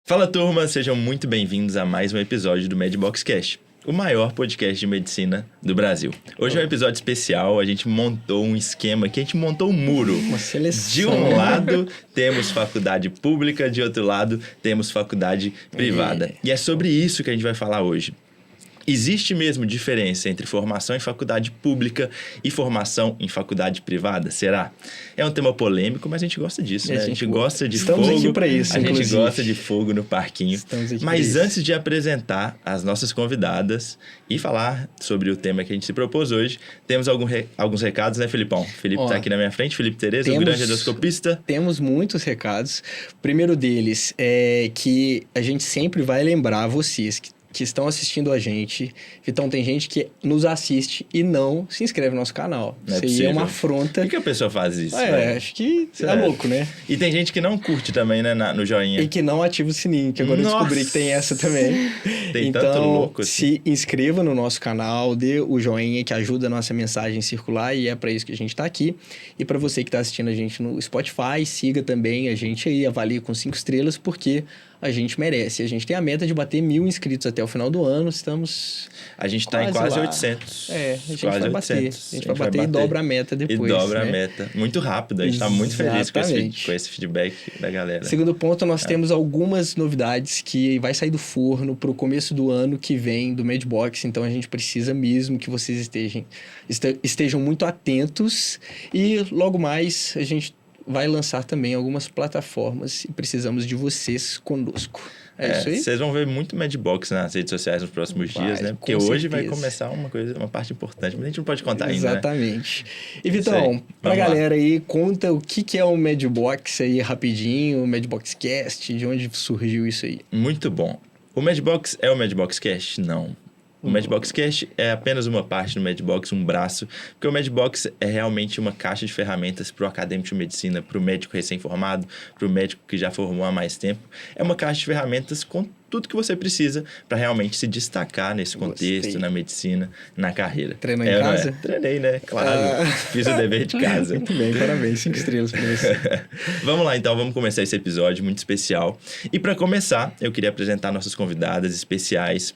Fala turma, sejam muito bem-vindos a mais um episódio do Medbox Cast, o maior podcast de medicina do Brasil. Hoje é um episódio especial, a gente montou um esquema aqui, a gente montou um muro. Uma seleção. De um lado temos faculdade pública, de outro lado temos faculdade privada. E é sobre isso que a gente vai falar hoje. Existe mesmo diferença entre formação em faculdade pública e formação em faculdade privada? Será? É um tema polêmico, mas a gente gosta disso, né? A gente gosta de fogo. Estamos aqui para isso, a inclusive. gente gosta de fogo no parquinho. Mas antes de apresentar as nossas convidadas e falar sobre o tema que a gente se propôs hoje, temos alguns recados, né, Felipão? Felipe está aqui na minha frente, Felipe Tereza, o grande endoscopista. Temos muitos recados. O primeiro deles é que a gente sempre vai lembrar vocês que estão assistindo a gente. Então, tem gente que nos assiste e não se inscreve no nosso canal. Isso aí é uma afronta. Por que a pessoa faz isso? Acho que é louco, né? E tem gente que não curte também, né, no joinha. E que não ativa o sininho, que agora eu descobri que tem essa também. Tem então, tanto louco assim. Se inscreva no nosso canal, dê o joinha que ajuda a nossa mensagem a circular e é para isso que a gente está aqui. E para você que está assistindo a gente no Spotify, siga também a gente aí, avalie com 5 estrelas, porque a gente merece. A gente tem a meta de bater 1.000 inscritos até o final do ano. Estamos... A gente está em quase 800. A gente quase vai bater. 800. A gente vai bater e dobra a meta depois. E dobra a meta. Muito rápido. A gente está muito feliz com esse feedback da galera. Segundo ponto, nós temos algumas novidades que vai sair do forno para o começo do ano que vem do Medbox. Então, a gente precisa mesmo que vocês estejam muito atentos. E logo mais, a gente vai lançar também algumas plataformas e precisamos de vocês conosco. É isso aí? Vocês vão ver muito Medbox nas redes sociais nos próximos dias, né? Porque hoje vai começar uma parte importante, mas a gente não pode contar ainda, né? Exatamente. E Vitão, pra galera aí, conta o que é o Medbox aí rapidinho, o Medbox Cast, de onde surgiu isso aí? Muito bom. O Medbox é o Medbox Cast? Não. O Medbox Cast é apenas uma parte do Medbox, um braço, porque o Medbox é realmente uma caixa de ferramentas para o acadêmico de medicina, para o médico recém-formado, para o médico que já formou há mais tempo. É uma caixa de ferramentas com tudo que você precisa para realmente se destacar nesse contexto, na medicina, na carreira. Treinou em casa? Treinei, né? Claro. Fiz o dever de casa. Muito bem, parabéns. 5 estrelas para você. Vamos lá, então. Vamos começar esse episódio muito especial. E para começar, eu queria apresentar nossas convidadas especiais.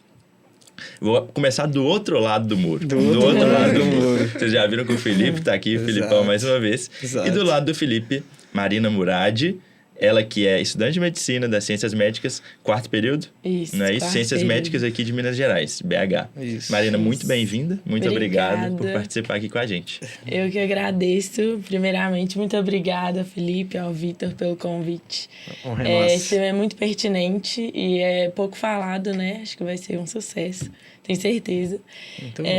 Vou começar do outro lado do muro. Do outro lado do muro. Vocês já viram que o Felipe está aqui, o Filipão mais uma vez. Exato. E do lado do Felipe, Marina Murad, ela que é estudante de medicina das Ciências Médicas, 4º período. Isso, não é isso? Ciências Médicas aqui de Minas Gerais, BH. Isso. Marina, muito bem-vinda. Muito obrigado por participar aqui com a gente. Eu que agradeço. Primeiramente, muito obrigada, Felipe, ao Vitor, pelo convite. Esse tema é muito pertinente e é pouco falado, né? Acho que vai ser um sucesso. Tenho certeza. Muito bom.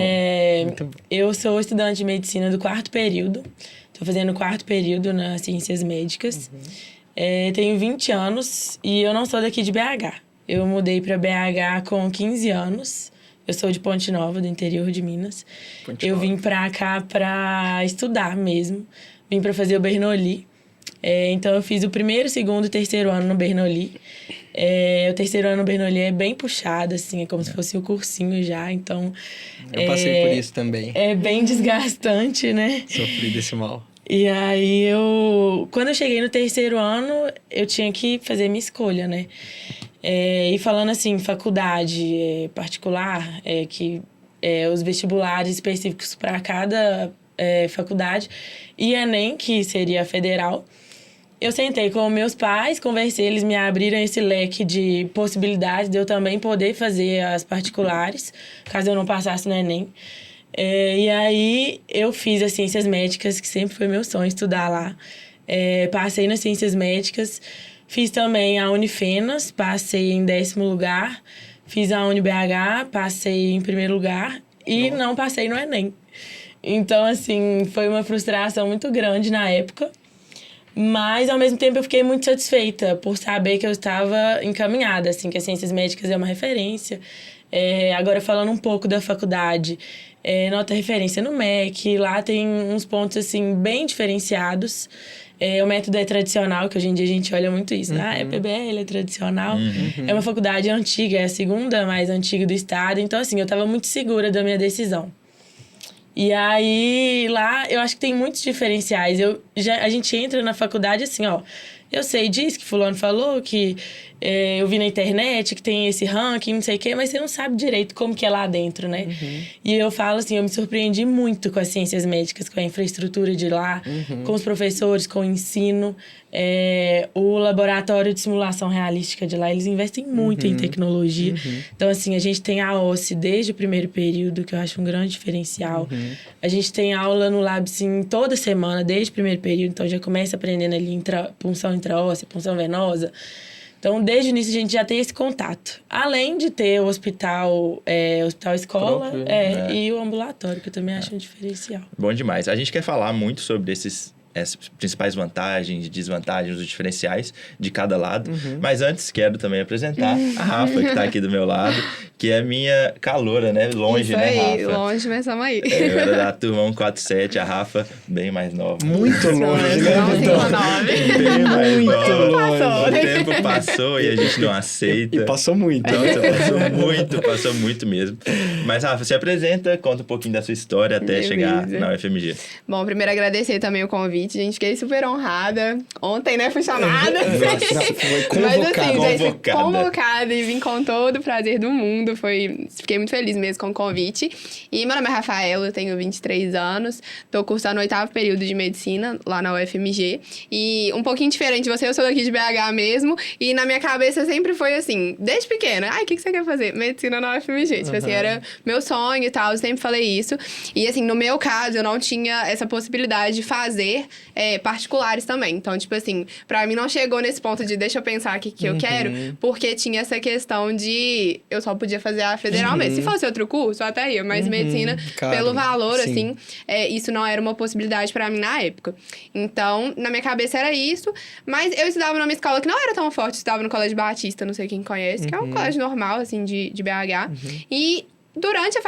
Muito bom. Eu sou estudante de medicina do 4º período. Estou fazendo o 4º período nas Ciências Médicas. Tenho 20 anos e eu não sou daqui de BH. Eu mudei para BH com 15 anos. Eu sou de Ponte Nova, do interior de Minas. Eu vim para cá para estudar mesmo. Vim para fazer o Bernoulli. Então, eu fiz o 1º, 2º e 3º ano no Bernoulli. O 3º ano no Bernoulli é bem puxado, assim. É como se fosse o cursinho já, então... Eu passei por isso também. É bem desgastante, né? Sofri desse mal. E aí, quando eu cheguei no 3º ano, eu tinha que fazer minha escolha, né? E falando assim, faculdade particular, os vestibulares específicos para cada faculdade, e Enem, que seria a federal, eu sentei com meus pais, conversei, eles me abriram esse leque de possibilidades de eu também poder fazer as particulares, caso eu não passasse no Enem. E aí, eu fiz as Ciências Médicas, que sempre foi meu sonho estudar lá. Passei nas Ciências Médicas, fiz também a Unifenas, passei em 10º lugar. Fiz a UniBH, passei em 1º lugar e não passei no Enem. Então, assim, foi uma frustração muito grande na época. Mas, ao mesmo tempo, eu fiquei muito satisfeita por saber que eu estava encaminhada, assim, que as Ciências Médicas é uma referência. Agora, falando um pouco da faculdade... nota referência no MEC, lá tem uns pontos, assim, bem diferenciados. O método é tradicional, que hoje em dia a gente olha muito isso, né? PBL é tradicional. É uma faculdade antiga, é a 2ª mais antiga do estado. Então, assim, eu estava muito segura da minha decisão. E aí, lá, eu acho que tem muitos diferenciais. A gente entra na faculdade assim, ó... Eu sei disso que fulano falou, que eu vi na internet que tem esse ranking, não sei o quê, mas você não sabe direito como que é lá dentro, né? E eu falo assim, eu me surpreendi muito com as ciências médicas, com a infraestrutura de lá, com os professores, com o ensino. O laboratório de simulação realística de lá, eles investem muito em tecnologia. Então, assim, a gente tem a OSCE desde o primeiro período, que eu acho um grande diferencial. A gente tem aula no Lab, sim, toda semana, desde o primeiro período. Então, já começa aprendendo ali punção intraóssea, punção venosa. Então, desde o início, a gente já tem esse contato. Além de ter o hospital escola e o ambulatório, que eu também acho um diferencial. Bom demais. A gente quer falar muito sobre essas principais vantagens e desvantagens, os diferenciais de cada lado. Mas antes, quero também apresentar a Rafa, que está aqui do meu lado, que é minha caloura, né? Longe, Isso né, aí, Rafa? longe, mas estamos aí. Eu era da turma 147, a Rafa, bem mais nova. Muito longe, né? Não, Então, 59. Bem mais muito nova. longe. O tempo passou e a gente não aceita. E passou muito. Nossa, passou muito mesmo. Mas, Rafa, se apresenta, conta um pouquinho da sua história até Beleza. chegar na UFMG. Bom, primeiro agradecer também o convite, gente. Fiquei super honrada. Ontem, né, fui chamada. Nossa, foi Mas assim, gente, Convocada. convocada e vim com todo o prazer do mundo. Fiquei muito feliz mesmo com o convite. E meu nome é Rafaela, eu tenho 23 anos. Tô cursando o 8º período de medicina lá na UFMG. E um pouquinho diferente de você, eu sou daqui de BH mesmo. E na minha cabeça sempre foi assim, desde pequena. Ai, o que você quer fazer? Medicina na UFMG. Tipo assim, era meu sonho e tal, eu sempre falei isso. E assim, no meu caso, eu não tinha essa possibilidade de fazer particulares também. Então, tipo assim, pra mim não chegou nesse ponto de deixa eu pensar o que eu quero, porque tinha essa questão de eu só podia fazer a federal mesmo. Se fosse outro curso, eu até ia, mas medicina, Claro, pelo valor, sim. assim, isso não era uma possibilidade pra mim na época. Então, na minha cabeça era isso, mas eu estudava numa escola que não era tão forte, eu estudava no Colégio Batista, não sei quem conhece, que é um colégio normal, assim, de BH. E durante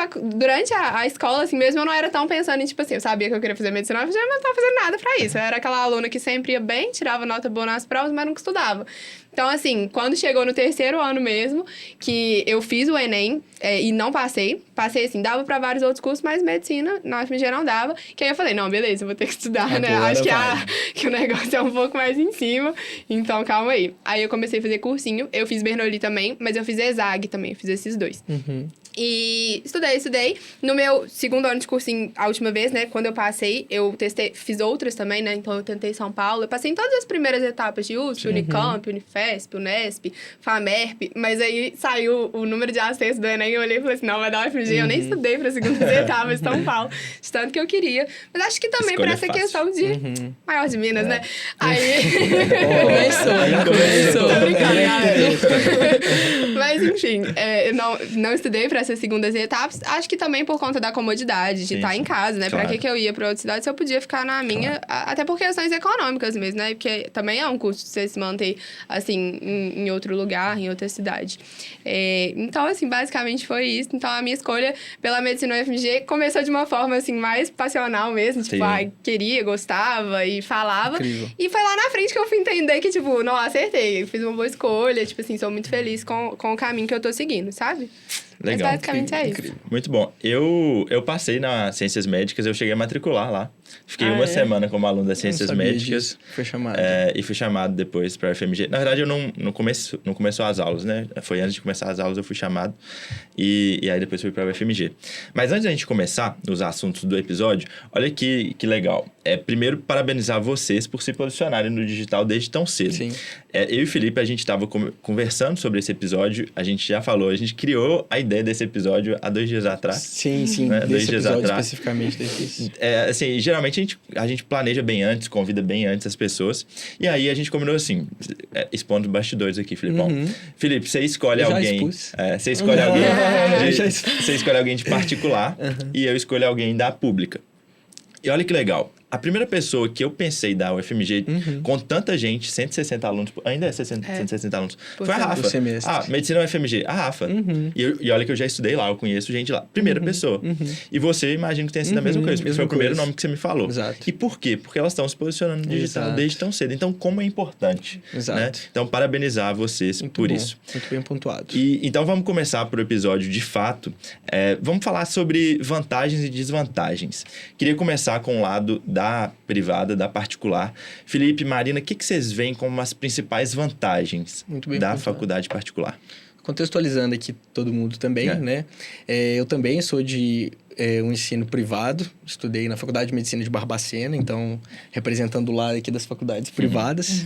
a escola, assim, mesmo eu não era tão pensando em, tipo assim, eu sabia que eu queria fazer medicina, mas eu não estava fazendo nada pra isso. Eu era aquela aluna que sempre ia bem, tirava nota boa nas provas, mas nunca estudava. Então, assim, quando chegou no 3º ano mesmo, que eu fiz o Enem e não passei, assim, dava pra vários outros cursos, mas medicina, na UFMG não dava, que aí eu falei, não, beleza, eu vou ter que estudar, né? Agora Acho vai. que o negócio é um pouco mais em cima, então calma aí. Aí eu comecei a fazer cursinho, eu fiz Bernoulli também, mas eu fiz ESAG também, eu fiz esses dois. E estudei. No meu 2º ano de cursinho, a última vez, né, quando eu passei, eu fiz outras também, né, então eu tentei São Paulo, eu passei em todas as primeiras etapas de USP, Unicamp, Unifesp, Unesp, FAMERP, mas aí saiu o número de acessos do Enem e eu olhei e falei assim, não, vai dar UFMG, eu nem estudei para segundas etapas de São Paulo, de tanto que eu queria. Mas acho que também por essa questão de maior de Minas, né? Aí... Começou. Tô brincando, galera. Mas, enfim, eu não estudei para essas segundas etapas. Acho que também por conta da comodidade, de estar em casa, né? Claro. Pra que eu ia pra outra cidade se eu podia ficar na minha... Até por questões econômicas mesmo, né? Porque também é um custo você se manter, assim, em outro lugar, em outra cidade. Então, assim, basicamente foi isso. Então, a minha escolha pela medicina UFMG começou de uma forma, assim, mais passional mesmo. Tipo, queria, gostava e falava. Incrível. E foi lá na frente que eu fui entender que, tipo, não, acertei. Fiz uma boa escolha. Tipo assim, sou muito feliz com o caminho que eu tô seguindo, sabe? Legal. Mas basicamente é isso. Muito bom. Eu passei nas Ciências Médicas, eu cheguei a matricular lá. Fiquei uma semana como aluno das Ciências Médicas. Disso. Foi chamado. E fui chamado depois para a UFMG. Na verdade, eu não começou as aulas, né? Foi antes de começar as aulas, eu fui chamado. E aí depois fui para a UFMG. Mas antes da gente começar os assuntos do episódio, olha que legal. Primeiro, parabenizar vocês por se posicionarem no digital desde tão cedo. Sim. Eu e o Felipe, a gente estava conversando sobre esse episódio. A gente já falou, a gente criou a ideia desse episódio há 2 dias atrás. Sim. Né? 2 Desse dias episódio atrás. especificamente desse. Assim, geralmente a gente planeja bem antes, convida bem antes as pessoas. E aí a gente combinou assim, expondo bastidores aqui, Filipão. Felipe, você escolhe alguém. Você escolhe alguém. Você escolhe alguém de particular e eu escolho alguém da pública. E olha que legal. A primeira pessoa que eu pensei da UFMG, com tanta gente, 160 alunos, ainda é 160 alunos, foi a Rafa. Medicina UFMG, a Rafa. E olha que eu já estudei lá, eu conheço gente lá. Primeira pessoa. E você, imagino que tenha sido a mesma coisa, porque foi o primeiro nome que você me falou. Exato. E por quê? Porque elas estão se posicionando no digital desde tão cedo. Então, como é importante. Exato. Né? Então, parabenizar vocês por isso. Muito bem pontuado. Então, vamos começar por episódio de fato. Vamos falar sobre vantagens e desvantagens. Queria começar com o lado da privada, da particular. Felipe, Marina, o que vocês veem como as principais vantagens da faculdade particular? Contextualizando aqui todo mundo também, né? Eu também sou de um ensino privado, estudei na Faculdade de Medicina de Barbacena, então representando o lado aqui das faculdades privadas.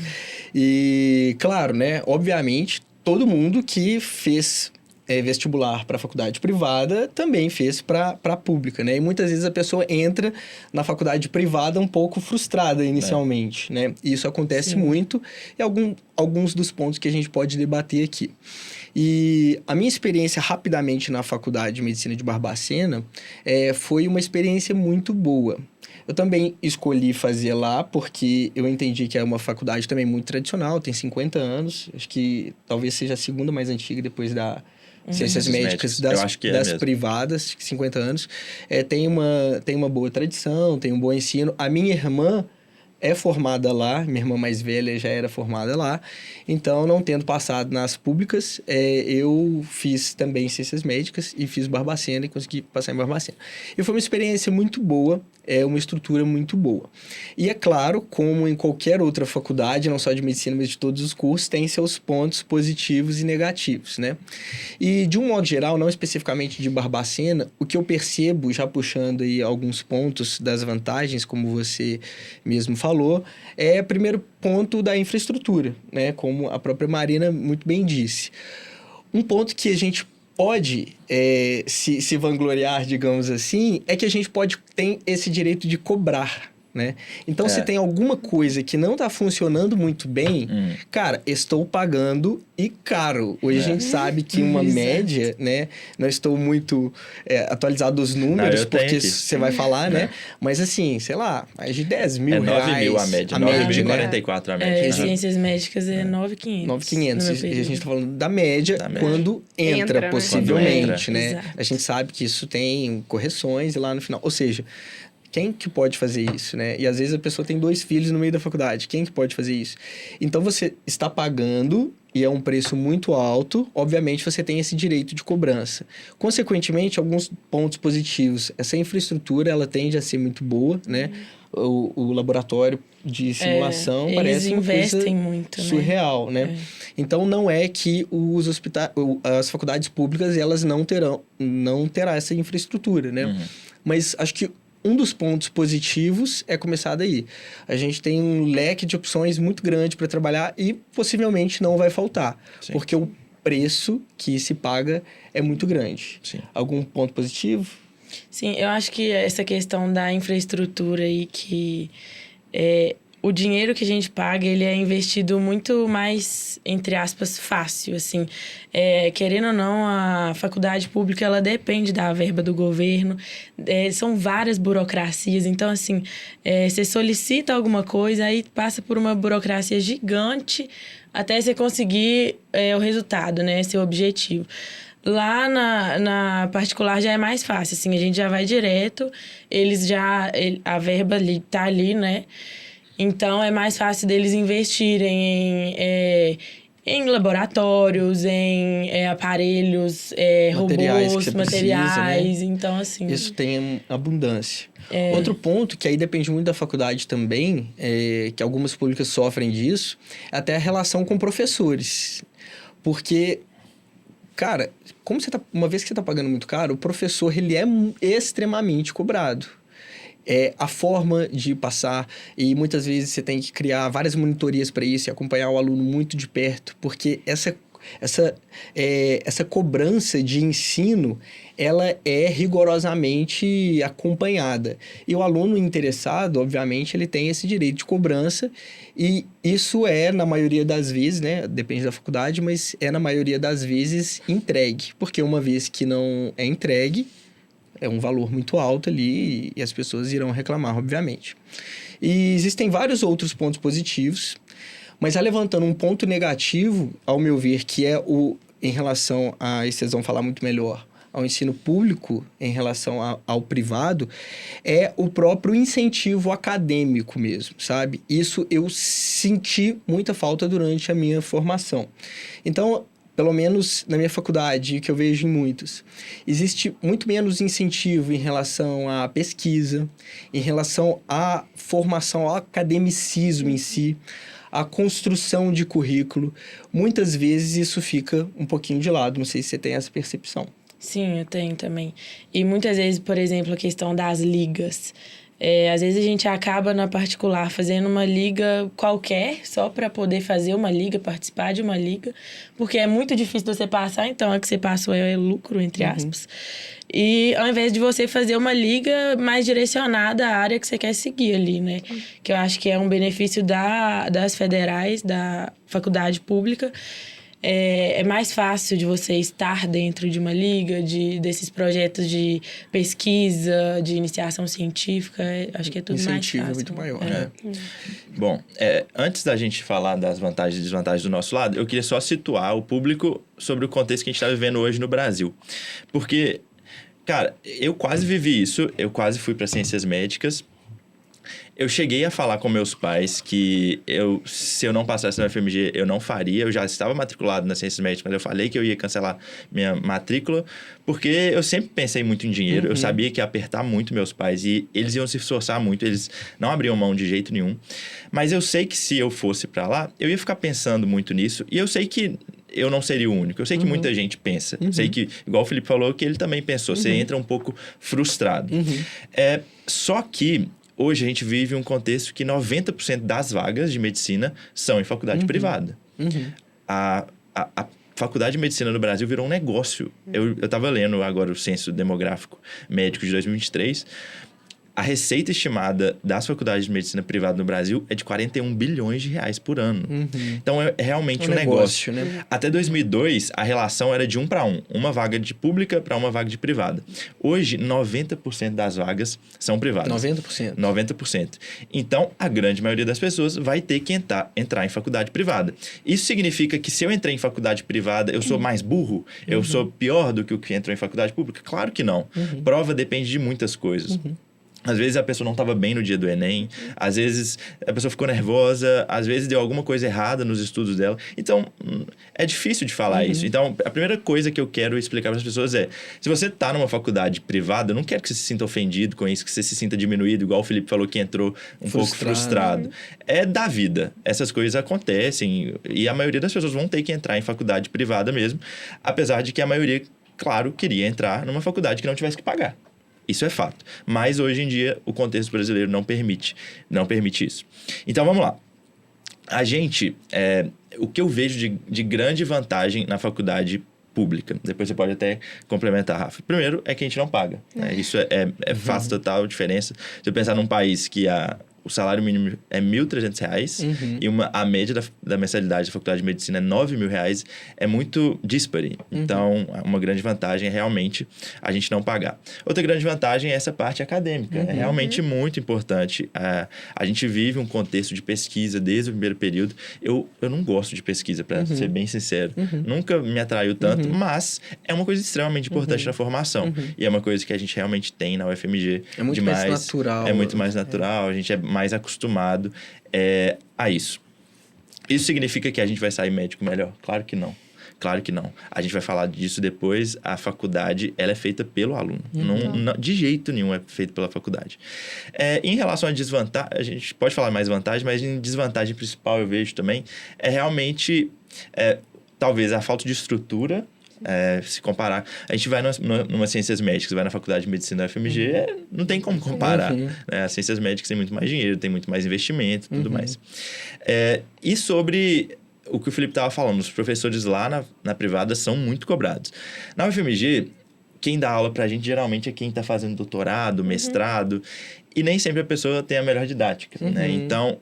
E, claro, né? Obviamente, todo mundo que fez vestibular para a faculdade privada também fez para a pública, né? E muitas vezes a pessoa entra na faculdade privada um pouco frustrada inicialmente, né? E isso acontece muito e alguns dos pontos que a gente pode debater aqui. E a minha experiência rapidamente na Faculdade de Medicina de Barbacena foi uma experiência muito boa. Eu também escolhi fazer lá porque eu entendi que é uma faculdade também muito tradicional, tem 50 anos, acho que talvez seja a segunda mais antiga depois da Ciências Médicas das privadas, 50 anos. Tem uma boa tradição, tem um bom ensino. A minha irmã é formada lá, minha irmã mais velha já era formada lá, então não tendo passado nas públicas, eu fiz também Ciências Médicas e fiz Barbacena e consegui passar em Barbacena. E foi uma experiência muito boa, uma estrutura muito boa. E é claro, como em qualquer outra faculdade, não só de medicina, mas de todos os cursos, tem seus pontos positivos e negativos, né? E de um modo geral, não especificamente de Barbacena, o que eu percebo, já puxando aí alguns pontos das vantagens, como você mesmo falou, é o primeiro ponto da infraestrutura, né? Como a própria Marina muito bem disse. Um ponto que a gente pode se vangloriar, digamos assim, é que a gente tem esse direito de cobrar, né? Então, se tem alguma coisa que não está funcionando muito bem, cara, estou pagando e caro. Hoje a gente sabe que uma média, né? Não estou muito atualizado dos números, porque você vai falar, né? Mas assim, sei lá, mais de 10 mil reais. 9 mil a média, 9.044 a média. Ciências médicas é 9.500. 9.500. E a gente está falando da média quando entra possivelmente, né? Exato. A gente sabe que isso tem correções e lá no final. Ou seja, quem que pode fazer isso, né? E às vezes a pessoa tem 2 filhos no meio da faculdade. Quem que pode fazer isso? Então, você está pagando e é um preço muito alto. Obviamente, você tem esse direito de cobrança. Consequentemente, alguns pontos positivos. Essa infraestrutura, ela tende a ser muito boa, né? O laboratório de simulação parece uma coisa muito, surreal, né? Então, não é que as faculdades públicas, elas não terá essa infraestrutura, né? Mas acho que um dos pontos positivos é começar daí. A gente tem um leque de opções muito grande para trabalhar e possivelmente não vai faltar. Sim. Porque o preço que se paga é muito grande. Sim. Algum ponto positivo? Sim, eu acho que essa questão da infraestrutura e que o dinheiro que a gente paga, ele é investido muito mais, entre aspas, fácil, assim. Querendo ou não, a faculdade pública, ela depende da verba do governo. São várias burocracias. Então, assim, você solicita alguma coisa, aí passa por uma burocracia gigante até você conseguir o resultado, né? Seu objetivo. Lá na particular já é mais fácil, assim. A gente já vai direto, a verba tá ali, né? Então, é mais fácil deles investirem em laboratórios, em aparelhos, robôs, materiais. Precisa, né? Então, assim... Isso tem abundância. Outro ponto, que aí depende muito da faculdade também, que algumas públicas sofrem disso, é até a relação com professores. Porque, cara, uma vez que você está pagando muito caro, o professor, ele é extremamente cobrado. A forma de passar, e muitas vezes você tem que criar várias monitorias para isso e acompanhar o aluno muito de perto, porque essa cobrança de ensino, ela é rigorosamente acompanhada. E o aluno interessado, obviamente, ele tem esse direito de cobrança, e isso na maioria das vezes, né, depende da faculdade, mas na maioria das vezes entregue, porque uma vez que não é entregue, é um valor muito alto ali e as pessoas irão reclamar, obviamente. E existem vários outros pontos positivos, mas já levantando um ponto negativo, ao meu ver, que é em relação a, e vocês vão falar muito melhor, ao ensino público em relação ao privado, é o próprio incentivo acadêmico mesmo, sabe? Isso eu senti muita falta durante a minha formação. Então, pelo menos na minha faculdade, que eu vejo em muitos, existe muito menos incentivo em relação à pesquisa, em relação à formação, ao academicismo em si, à construção de currículo. Muitas vezes isso fica um pouquinho de lado, não sei se você tem essa percepção. Sim, eu tenho também. E muitas vezes, por exemplo, a questão das ligas. Às vezes a gente acaba na particular fazendo uma liga qualquer, só para poder fazer uma liga, participar de uma liga, porque é muito difícil de você passar, então a que você passou é lucro, entre aspas. E ao invés de você fazer uma liga mais direcionada à área que você quer seguir ali, né? Que eu acho que é um benefício das federais, da faculdade pública. É mais fácil de você estar dentro de uma liga, desses projetos de pesquisa, de iniciação científica. Acho que é tudo mais fácil. Incentivo é muito maior, né? Bom, antes da gente falar das vantagens e desvantagens do nosso lado, eu queria só situar o público sobre o contexto que a gente está vivendo hoje no Brasil. Porque, cara, eu quase vivi isso, eu quase fui para ciências médicas. Eu cheguei a falar com meus pais que se eu não passasse na UFMG, eu não faria. Eu já estava matriculado nas ciências médicas, mas eu falei que eu ia cancelar minha matrícula, porque eu sempre pensei muito em dinheiro. Eu sabia que ia apertar muito meus pais e eles iam se esforçar muito, eles não abriam mão de jeito nenhum. Mas eu sei que se eu fosse para lá, eu ia ficar pensando muito nisso, e eu sei que eu não seria o único. Eu sei que muita gente pensa. Sei que, igual o Felipe falou, que ele também pensou. Você entra um pouco frustrado. Só que hoje a gente vive um contexto que 90% das vagas de medicina são em faculdade privada. A faculdade de medicina no Brasil virou um negócio. Eu estava lendo agora o censo demográfico médico de 2023. A receita estimada das faculdades de medicina privada no Brasil é de 41 bilhões de reais por ano. Então, é realmente um negócio. Né? Até 2002, a relação era de 1 para 1. Uma vaga de pública para uma vaga de privada. Hoje, 90% das vagas são privadas. 90%? 90%. Então, a grande maioria das pessoas vai ter que entrar em faculdade privada. Isso significa que se eu entrei em faculdade privada, eu sou mais burro? Eu sou pior do que o que entrou em faculdade pública? Claro que não. Prova depende de muitas coisas. Às vezes a pessoa não estava bem no dia do Enem, às vezes a pessoa ficou nervosa, às vezes deu alguma coisa errada nos estudos dela. Então, é difícil de falar isso. Então, a primeira coisa que eu quero explicar para as pessoas é, se você está numa faculdade privada, eu não quero que você se sinta ofendido com isso, que você se sinta diminuído, igual o Felipe falou que entrou pouco frustrado. É da vida. Essas coisas acontecem e a maioria das pessoas vão ter que entrar em faculdade privada mesmo, apesar de que a maioria, claro, queria entrar numa faculdade que não tivesse que pagar. Isso é fato. Mas, hoje em dia, o contexto brasileiro não permite isso. Então, vamos lá. A gente... o que eu vejo de grande vantagem na faculdade pública, depois você pode até complementar, Rafa. Primeiro, é que a gente não paga. Né? Isso faz total diferença. Se eu pensar num país que o salário mínimo é R$ 1.300 e a média da mensalidade da faculdade de medicina é R$ 9.000, é muito díspare. Então, uma grande vantagem é realmente a gente não pagar. Outra grande vantagem é essa parte acadêmica. É realmente muito importante. A gente vive um contexto de pesquisa desde o primeiro período. Eu não gosto de pesquisa, para ser bem sincero. Nunca me atraiu tanto, mas é uma coisa extremamente importante na formação. E é uma coisa que a gente realmente tem na UFMG. É muito mais natural. É muito mais natural. A gente é mais acostumado a isso. Isso significa que a gente vai sair médico melhor? Claro que não. Claro que não. A gente vai falar disso depois. A faculdade, ela é feita pelo aluno. Não, de jeito nenhum é feita pela faculdade. Em relação a desvantagem, a gente pode falar mais vantagem, mas em desvantagem principal eu vejo também é realmente, talvez, a falta de estrutura. Se comparar, a gente vai numa ciências médicas, vai na faculdade de medicina da UFMG, não tem como comparar. Né? As ciências médicas têm muito mais dinheiro, tem muito mais investimento, tudo mais. E sobre o que o Felipe estava falando, os professores lá na privada são muito cobrados. Na UFMG, quem dá aula pra gente geralmente é quem está fazendo doutorado, mestrado, e nem sempre a pessoa tem a melhor didática. Né? Então,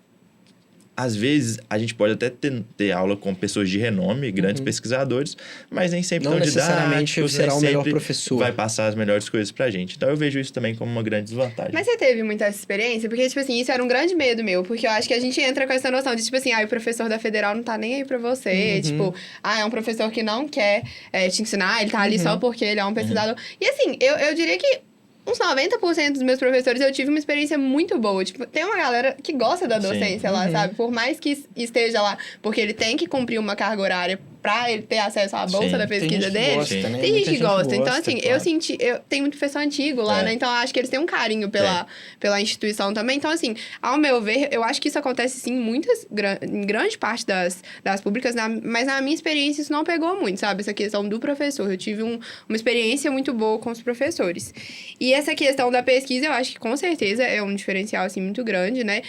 às vezes, a gente pode até ter aula com pessoas de renome, grandes pesquisadores, mas nem sempre não tão necessariamente didáticos, será o melhor professor. Vai passar as melhores coisas pra gente. Então, eu vejo isso também como uma grande desvantagem. Mas você teve muita essa experiência? Porque, tipo assim, isso era um grande medo meu. Porque eu acho que a gente entra com essa noção de, tipo assim, o professor da federal não tá nem aí pra você. Tipo, é um professor que não quer te ensinar, ele tá ali só porque ele é um pesquisador. E assim, eu diria que uns 90% dos meus professores eu tive uma experiência muito boa. Tipo, tem uma galera que gosta da docência lá, sabe? Por mais que esteja lá, porque ele tem que cumprir uma carga horária pra ele ter acesso à bolsa Sim. da pesquisa Tem gente que dele. gosta, né? Tem Muita gente que gosta. Então, gosta, assim, claro. eu tenho muito professor antigo lá, né? Então, eu acho que eles têm um carinho pela instituição também. Então, assim, ao meu ver, eu acho que isso acontece, sim, em grande parte das públicas, mas na minha experiência isso não pegou muito, sabe? Essa questão do professor. Eu tive uma experiência muito boa com os professores. E essa questão da pesquisa, eu acho que com certeza é um diferencial, assim, muito grande, né?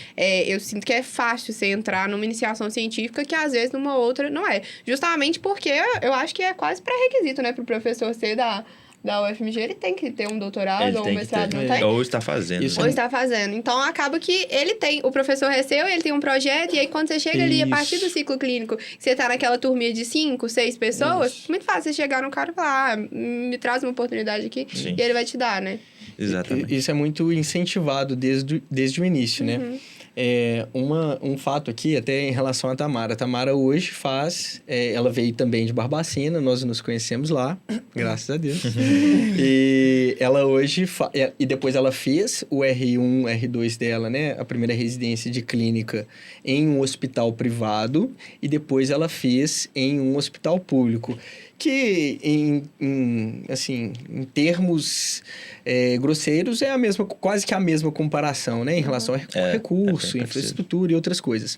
Eu sinto que é fácil você entrar numa iniciação científica que, às vezes, numa outra não é. Justamente porque eu acho que é quase pré-requisito, né? Pro professor ser da UFMG, ele tem que ter um doutorado Ele ou um tem que mestrado, ter. não tem? Ou está fazendo. Isso né? Ou está fazendo. Então, acaba que o professor recebeu, ele tem um projeto, e aí quando você chega ali, a partir do ciclo clínico, você tá naquela turminha de 5, 6 pessoas, muito fácil você chegar no cara e falar, me traz uma oportunidade aqui, Sim. e ele vai te dar, né? Exatamente. Isso é muito incentivado desde o início, né? Um fato aqui, até em relação à Tamara. A Tamara hoje ela veio também de Barbacena, nós nos conhecemos lá, graças a Deus. E ela hoje, e depois ela fez o R1, R2 dela, né? A primeira residência de clínica em um hospital privado, e depois ela fez em um hospital público. Que, em termos grosseiros, é quase que a mesma comparação, né? Em relação a recurso, infraestrutura e outras coisas.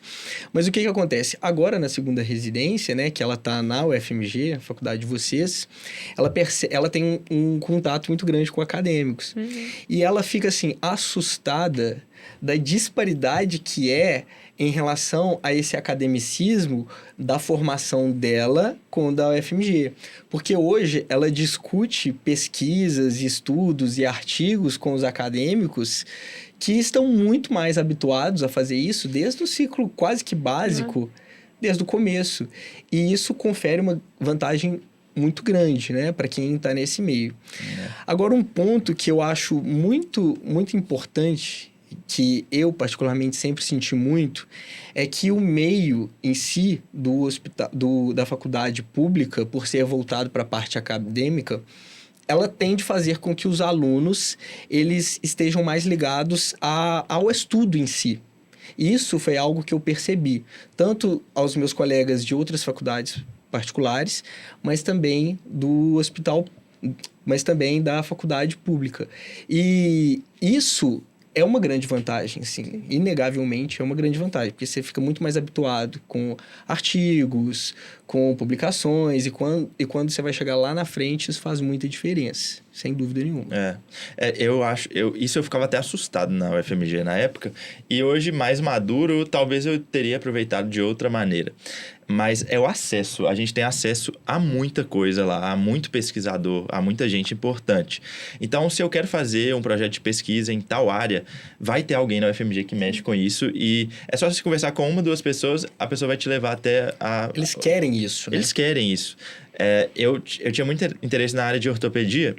Mas o que acontece? Agora, na segunda residência, né? Que ela está na UFMG, a faculdade de vocês, ela tem um contato muito grande com acadêmicos. E ela fica, assim, assustada da disparidade que é em relação a esse academicismo da formação dela com o da UFMG. Porque hoje ela discute pesquisas, estudos e artigos com os acadêmicos que estão muito mais habituados a fazer isso desde o ciclo quase que básico, desde o começo. E isso confere uma vantagem muito grande, né, para quem está nesse meio. Agora, um ponto que eu acho muito, muito importante, que eu particularmente sempre senti muito, é que o meio em si da faculdade pública, por ser voltado para a parte acadêmica, ela tende a fazer com que os alunos eles estejam mais ligados ao estudo em si. Isso foi algo que eu percebi, tanto aos meus colegas de outras faculdades particulares, mas também do hospital, mas também da faculdade pública. E isso é uma grande vantagem, sim. Inegavelmente é uma grande vantagem, porque você fica muito mais habituado com artigos, com publicações, e quando você vai chegar lá na frente, isso faz muita diferença, sem dúvida nenhuma. Isso eu ficava até assustado na UFMG na época, e hoje, mais maduro, talvez eu teria aproveitado de outra maneira. Mas é o acesso. A gente tem acesso a muita coisa lá, a muito pesquisador, a muita gente importante. Então, se eu quero fazer um projeto de pesquisa em tal área, vai ter alguém na UFMG que mexe com isso. E é só você conversar com uma, duas pessoas, a pessoa vai te levar até a... Eles querem isso, né? Eles querem isso. Eu tinha muito interesse na área de ortopedia.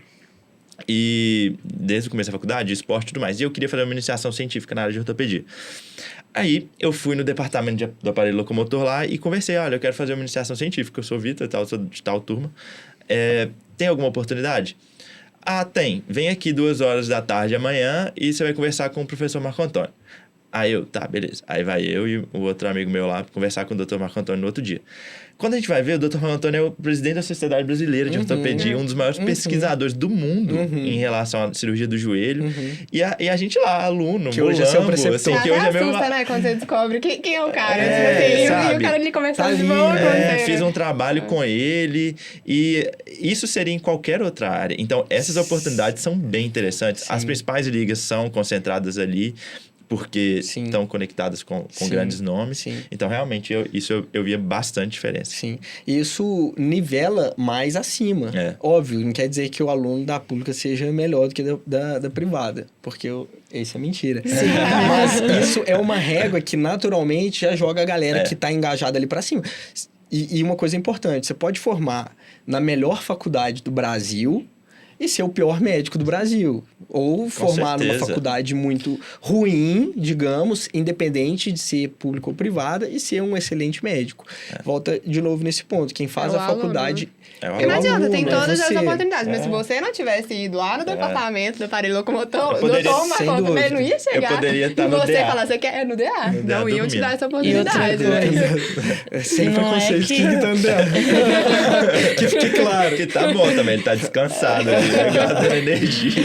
E desde o começo da faculdade, esporte e tudo mais. E eu queria fazer uma iniciação científica na área de ortopedia. Aí, eu fui no departamento do aparelho locomotor lá e conversei. Olha, eu quero fazer uma iniciação científica. Eu sou o Vitor, sou de tal turma. Tem alguma oportunidade? Ah, tem. Vem aqui 2h da tarde amanhã e você vai conversar com o professor Marco Antônio. Aí tá, beleza. Aí vai eu e o outro amigo meu lá conversar com o Dr. Marco Antônio no outro dia. Quando a gente vai ver, o Dr. Marco Antônio é o presidente da Sociedade Brasileira de Ortopedia, um dos maiores pesquisadores do mundo em relação à cirurgia do joelho. E a gente lá, aluno, que hoje é seu preceptor. assim, que hoje é meu... assusta, né, quando você descobre quem é o cara. sabe? E o cara ali conversando Tá de boa com você. Fiz um trabalho com ele e isso seria em qualquer outra área. Então, essas oportunidades são bem interessantes. Sim. As principais ligas são concentradas ali, porque estão conectadas com grandes nomes. Sim. Então, realmente, eu via bastante diferença. Sim. Isso nivela mais acima. Óbvio, não quer dizer que o aluno da pública seja melhor do que da privada, porque isso é mentira. Mas isso é uma régua que naturalmente já joga a galera que está engajada ali para cima. E uma coisa importante, você pode formar na melhor faculdade do Brasil e ser o pior médico do Brasil. Ou formar numa certeza. faculdade muito ruim, digamos, independente de ser pública ou privada, e ser um excelente médico. Volta de novo nesse ponto. Quem faz É o a aluno. faculdade É o é E o não adianta, tem aluno, é todas as você. oportunidades. Mas É. se você não tivesse ido lá no departamento do aparelho locomotor, Eu poderia- doutor sem Marcon também dúvida. não ia chegar. Eu poderia estar e no você DA. falar, você quer no DA. No DA Não iam te dormindo. dar essa E outra oportunidade. né? coisa, Sem Não é preconceito, que- que gritando dela. Que fique claro. Que tá bom também, ele tá descansado ali, né? Guardando energia.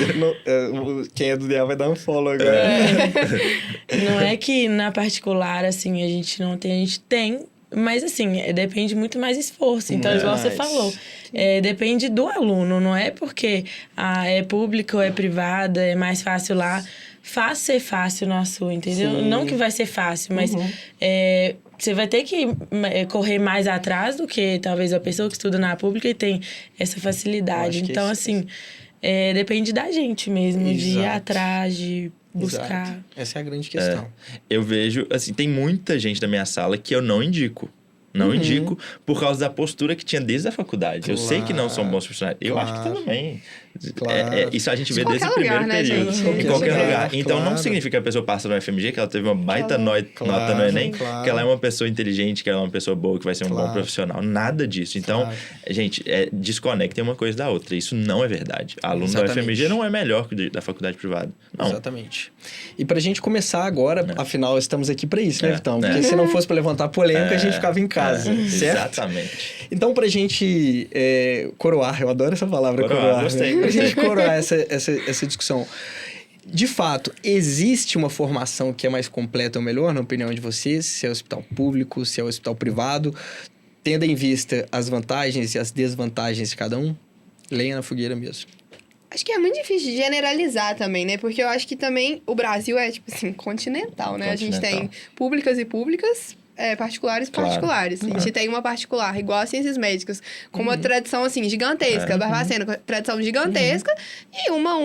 Quem é do DA vai dar um follow agora. não é que na particular, assim, a gente não tem, a gente tem, mas assim, depende muito mais esforço. Então, igual você Mas- falou, depende do aluno, não é porque é pública ou é privada, é mais fácil lá. Faz ser fácil na sua, entendeu? Sim. Não que vai ser fácil, mas você vai ter que correr mais atrás do que talvez a pessoa que estuda na pública e tem essa Eu facilidade. acho que Então, esse- assim, depende da gente mesmo, de ir Exato. atrás, de buscar. Exato. Essa é a grande questão. Eu vejo, assim, tem muita gente da minha sala que eu não indico. Não indico por causa da postura que tinha desde a faculdade. Eu sei que não são bons profissionais. Eu acho que Claro. também. Claro. Isso a gente Em vê desde o qualquer primeiro lugar, né, período. gente? Em qualquer Claro, lugar. Então não claro. significa que a pessoa passa no FMG, que ela teve uma baita nota Claro, no Enem, claro. que ela é uma pessoa inteligente, que ela é uma pessoa boa, que vai ser um bom Claro. profissional. Nada disso. Então, Claro. gente, desconectem uma coisa da outra. Isso não é verdade. Aluno Exatamente. da UFMG não é melhor que da faculdade privada. Não. Exatamente. E pra gente começar agora, afinal, estamos aqui pra isso, né, É, Vitão? é. Porque se não fosse pra levantar polêmica, a gente ficava em casa, certo? Exatamente. Então, pra gente coroar, eu adoro essa palavra, Coroar, gostei, Pra gostei. gente coroar essa discussão. De fato, existe uma formação que é mais completa ou melhor, na opinião de vocês? Se é o hospital público, se é o hospital privado, tendo em vista as vantagens e as desvantagens de cada um? Lenha na fogueira mesmo. Acho que é muito difícil de generalizar também, né? Porque eu acho que também o Brasil é, tipo assim, continental, né? A gente tem públicas e públicas, particulares e Claro. particulares. A gente tem uma particular, igual a ciências médicas, com uma tradição, assim, gigantesca. Barbacena, com tradição gigantesca. E uma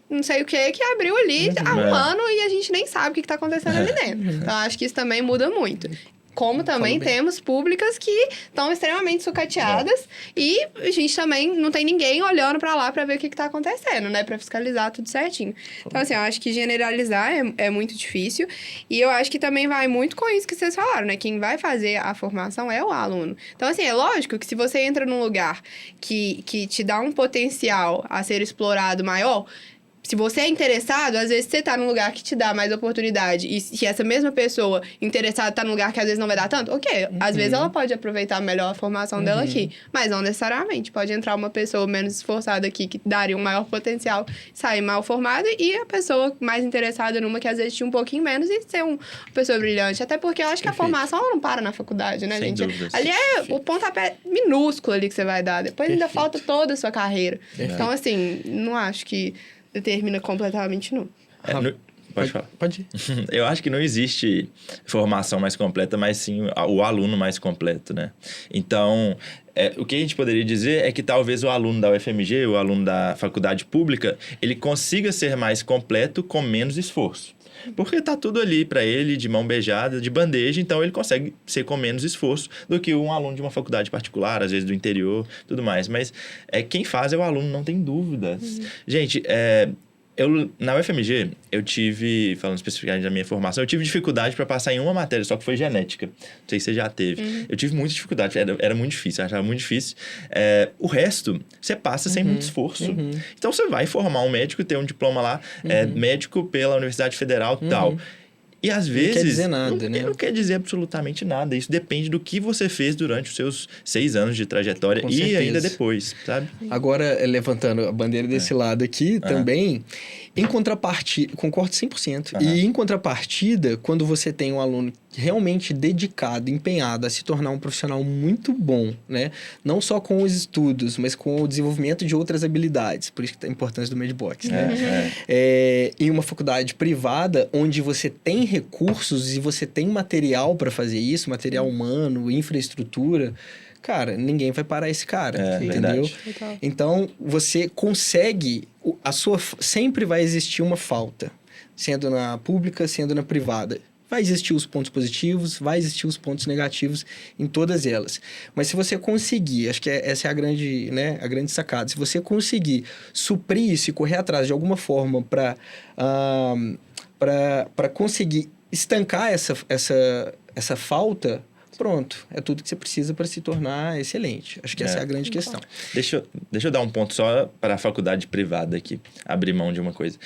não sei o que abriu ali há um ano e a gente nem sabe o que tá acontecendo ali dentro. Então, acho que isso também muda muito. Como também Falou bem. temos públicas que estão extremamente sucateadas e a gente também não tem ninguém olhando pra lá pra ver o que tá acontecendo, né? Pra fiscalizar tudo certinho. Então, assim, eu acho que generalizar é muito difícil e eu acho que também vai muito com isso que vocês falaram, né? Quem vai fazer a formação é o aluno. Então, assim, é lógico que se você entra num lugar que te dá um potencial a ser explorado maior, se você é interessado, às vezes você tá num lugar que te dá mais oportunidade e se essa mesma pessoa interessada tá num lugar que às vezes não vai dar tanto, ok. Às vezes ela pode aproveitar melhor a formação dela aqui, mas não necessariamente. Pode entrar uma pessoa menos esforçada aqui que daria um maior potencial, sair mal formada e a pessoa mais interessada numa que às vezes tinha um pouquinho menos e ser uma pessoa brilhante. Até porque eu acho que a Perfeito. formação ela não para na faculdade, né, Sem gente? dúvidas. Ali é o pontapé minúsculo ali que você vai dar. Depois ainda Perfeito. falta toda a sua carreira. Perfeito. Então, assim, não acho que determina completamente nu. Pode falar. Pode ir. Eu acho que não existe formação mais completa, mas sim o aluno mais completo, né? Então, o que a gente poderia dizer é que talvez o aluno da UFMG, o aluno da faculdade pública, ele consiga ser mais completo com menos esforço. Porque tá tudo ali para ele, de mão beijada, de bandeja, então ele consegue ser com menos esforço do que um aluno de uma faculdade particular, às vezes do interior, tudo mais. Mas quem faz é o aluno, não tem dúvidas. Gente, na UFMG, eu tive, falando especificamente da minha formação, eu tive dificuldade para passar em uma matéria, só que foi genética. Não sei se você já teve. Eu tive muita dificuldade, era muito difícil, eu achava muito difícil. O resto, você passa sem muito esforço. Então, você vai formar um médico, ter um diploma lá, médico pela Universidade Federal e tal. E às vezes... quer dizer nada, né? Não quer dizer absolutamente nada. Isso depende do que você fez durante os seus 6 anos de trajetória Com e certeza. ainda depois, sabe? Agora, levantando a bandeira desse lado aqui, também, em contrapartida, concordo 100%. E em contrapartida, quando você tem um aluno realmente dedicado, empenhado a se tornar um profissional muito bom, né? Não só com os estudos, mas com o desenvolvimento de outras habilidades. Por isso que a importância do Medbox, né? Em uma faculdade privada, onde você tem recursos e você tem material para fazer isso, material humano, infraestrutura, cara, ninguém vai parar esse cara, entendeu? Verdade. Então, você consegue... sempre vai existir uma falta, sendo na pública, sendo na privada. Vai existir os pontos positivos, vai existir os pontos negativos em todas elas. Mas se você conseguir, acho que essa é a grande, né, a grande sacada, se você conseguir suprir isso e correr atrás de alguma forma para conseguir estancar essa falta, pronto, é tudo que você precisa para se tornar excelente. Acho que essa é a grande questão. Deixa eu dar um ponto só para a faculdade privada aqui, abrir mão de uma coisa.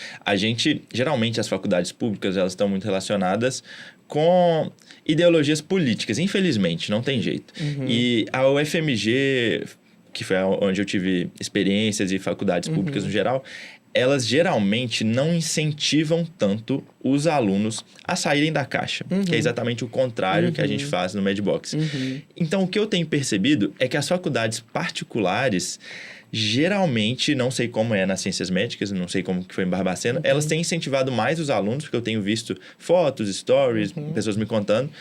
Geralmente as faculdades públicas, elas estão muito relacionadas com ideologias políticas, infelizmente, não tem jeito. E a UFMG, que foi onde eu tive experiências e faculdades públicas no geral, elas geralmente não incentivam tanto os alunos a saírem da caixa, que é exatamente o contrário que a gente faz no Medbox. Então, o que eu tenho percebido é que as faculdades particulares, geralmente, não sei como é nas ciências médicas, não sei como que foi em Barbacena, elas têm incentivado mais os alunos, porque eu tenho visto fotos, stories, pessoas me contando,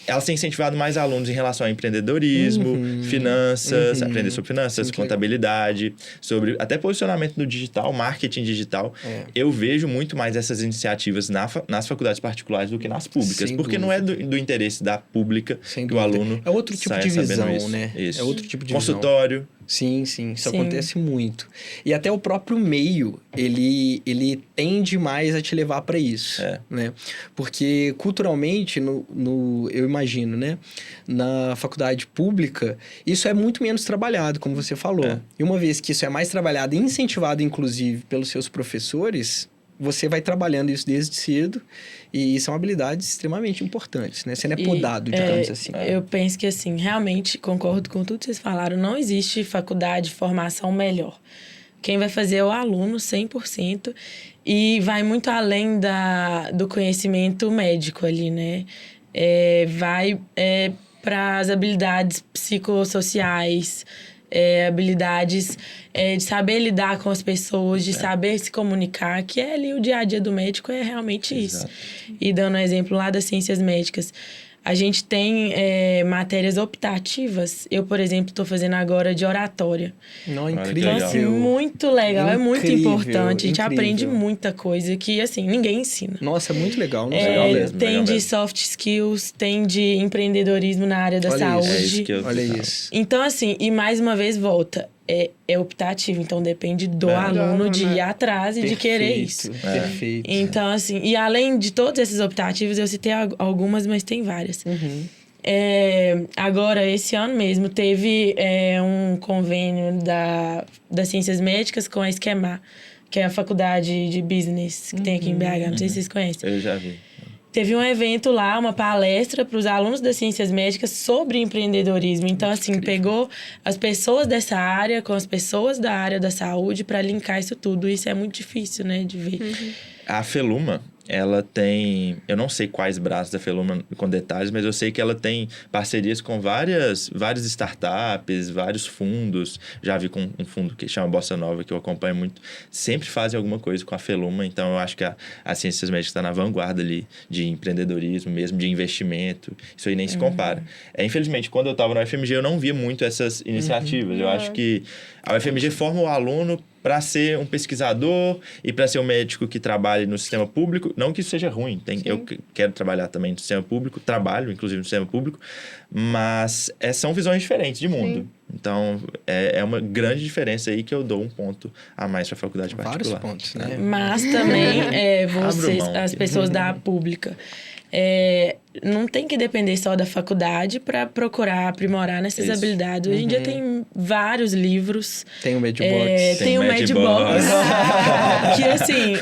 elas têm incentivado mais alunos em relação a empreendedorismo, finanças, aprender sobre finanças, contabilidade, sobre até posicionamento no digital, marketing digital. Eu vejo muito mais essas iniciativas nas faculdades particulares do que nas públicas, porque não é do interesse da pública que o aluno é outro tipo de visão, né? Isso. É outro tipo de consultório. Visão. Sim, isso acontece muito. E até o próprio meio, ele tende mais a te levar para isso, né? Porque culturalmente, eu imagino, né? Na faculdade pública, isso é muito menos trabalhado, como você falou. E uma vez que isso é mais trabalhado e incentivado, inclusive, pelos seus professores, você vai trabalhando isso desde cedo e são habilidades extremamente importantes, né? Você não é podado, digamos assim. Eu penso que, assim, realmente concordo com tudo que vocês falaram. Não existe faculdade de formação melhor. Quem vai fazer é o aluno 100% e vai muito além do conhecimento médico ali, né? Vai para as habilidades psicossociais, habilidades de saber lidar com as pessoas, de saber se comunicar, que é ali o dia a dia do médico, é realmente isso. E dando um exemplo lá das ciências médicas, a gente tem matérias optativas. Eu, por exemplo, estou fazendo agora de oratória. Não, incrível. Então, assim, muito legal, é muito importante. A gente incrível. aprende muita coisa que, assim, ninguém ensina. Nossa, é muito legal. Legal mesmo, tem legal de mesmo. soft skills, tem de empreendedorismo na área da saúde. É isso que eu Olha isso. Então, assim, e mais uma vez volta, é optativo, então depende do aluno de ir atrás e de querer isso. Perfeito. Então, assim, e além de todos esses optativos, eu citei algumas, mas tem várias. Agora, esse ano mesmo, teve um convênio das Ciências Médicas com a Esquemar, que é a faculdade de business que tem aqui em BH, não sei se vocês conhecem. Eu já vi. Teve um evento lá, uma palestra para os alunos das ciências médicas sobre empreendedorismo. Então, assim, pegou as pessoas dessa área com as pessoas da área da saúde para linkar isso tudo. Isso é muito difícil, né, de ver. A Feluma, ela tem... Eu não sei quais braços da Feluma com detalhes, mas eu sei que ela tem parcerias com várias startups, vários fundos. Já vi com um fundo que chama Bossa Nova, que eu acompanho muito. Sempre fazem alguma coisa com a Feluma. Então, eu acho que a Ciências Médicas está na vanguarda ali de empreendedorismo mesmo, de investimento. Isso aí nem se compara. Infelizmente, quando eu estava na UFMG, eu não via muito essas iniciativas. Eu acho que a UFMG forma o aluno para ser um pesquisador e para ser um médico que trabalhe no sistema público. Não que isso seja ruim. Eu quero trabalhar também no sistema público, trabalho, inclusive, no sistema público, mas são visões diferentes de mundo. Sim. Então, é uma grande diferença aí que eu dou um ponto a mais para a faculdade particular. Vários pontos, né? Mas também, as pessoas da pública, não tem que depender só da faculdade para procurar aprimorar nessas habilidades. Hoje em dia tem vários livros. Tem o Medbox. Tem o Medbox. Que assim,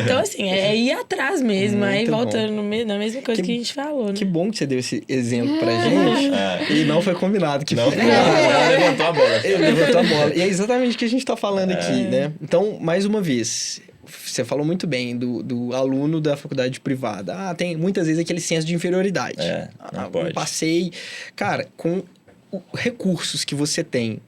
então assim, ir atrás mesmo. Muito aí voltando na mesma coisa que a gente falou, né? Que bom que você deu esse exemplo pra gente. E não foi combinado. Levantou a bola. Ele levantou a bola. E é exatamente o que a gente tá falando aqui, né? Então, mais uma vez... Você falou muito bem do aluno da faculdade privada. Tem muitas vezes aquele senso de inferioridade. Não pode. Eu passei... Cara, com recursos que você tem,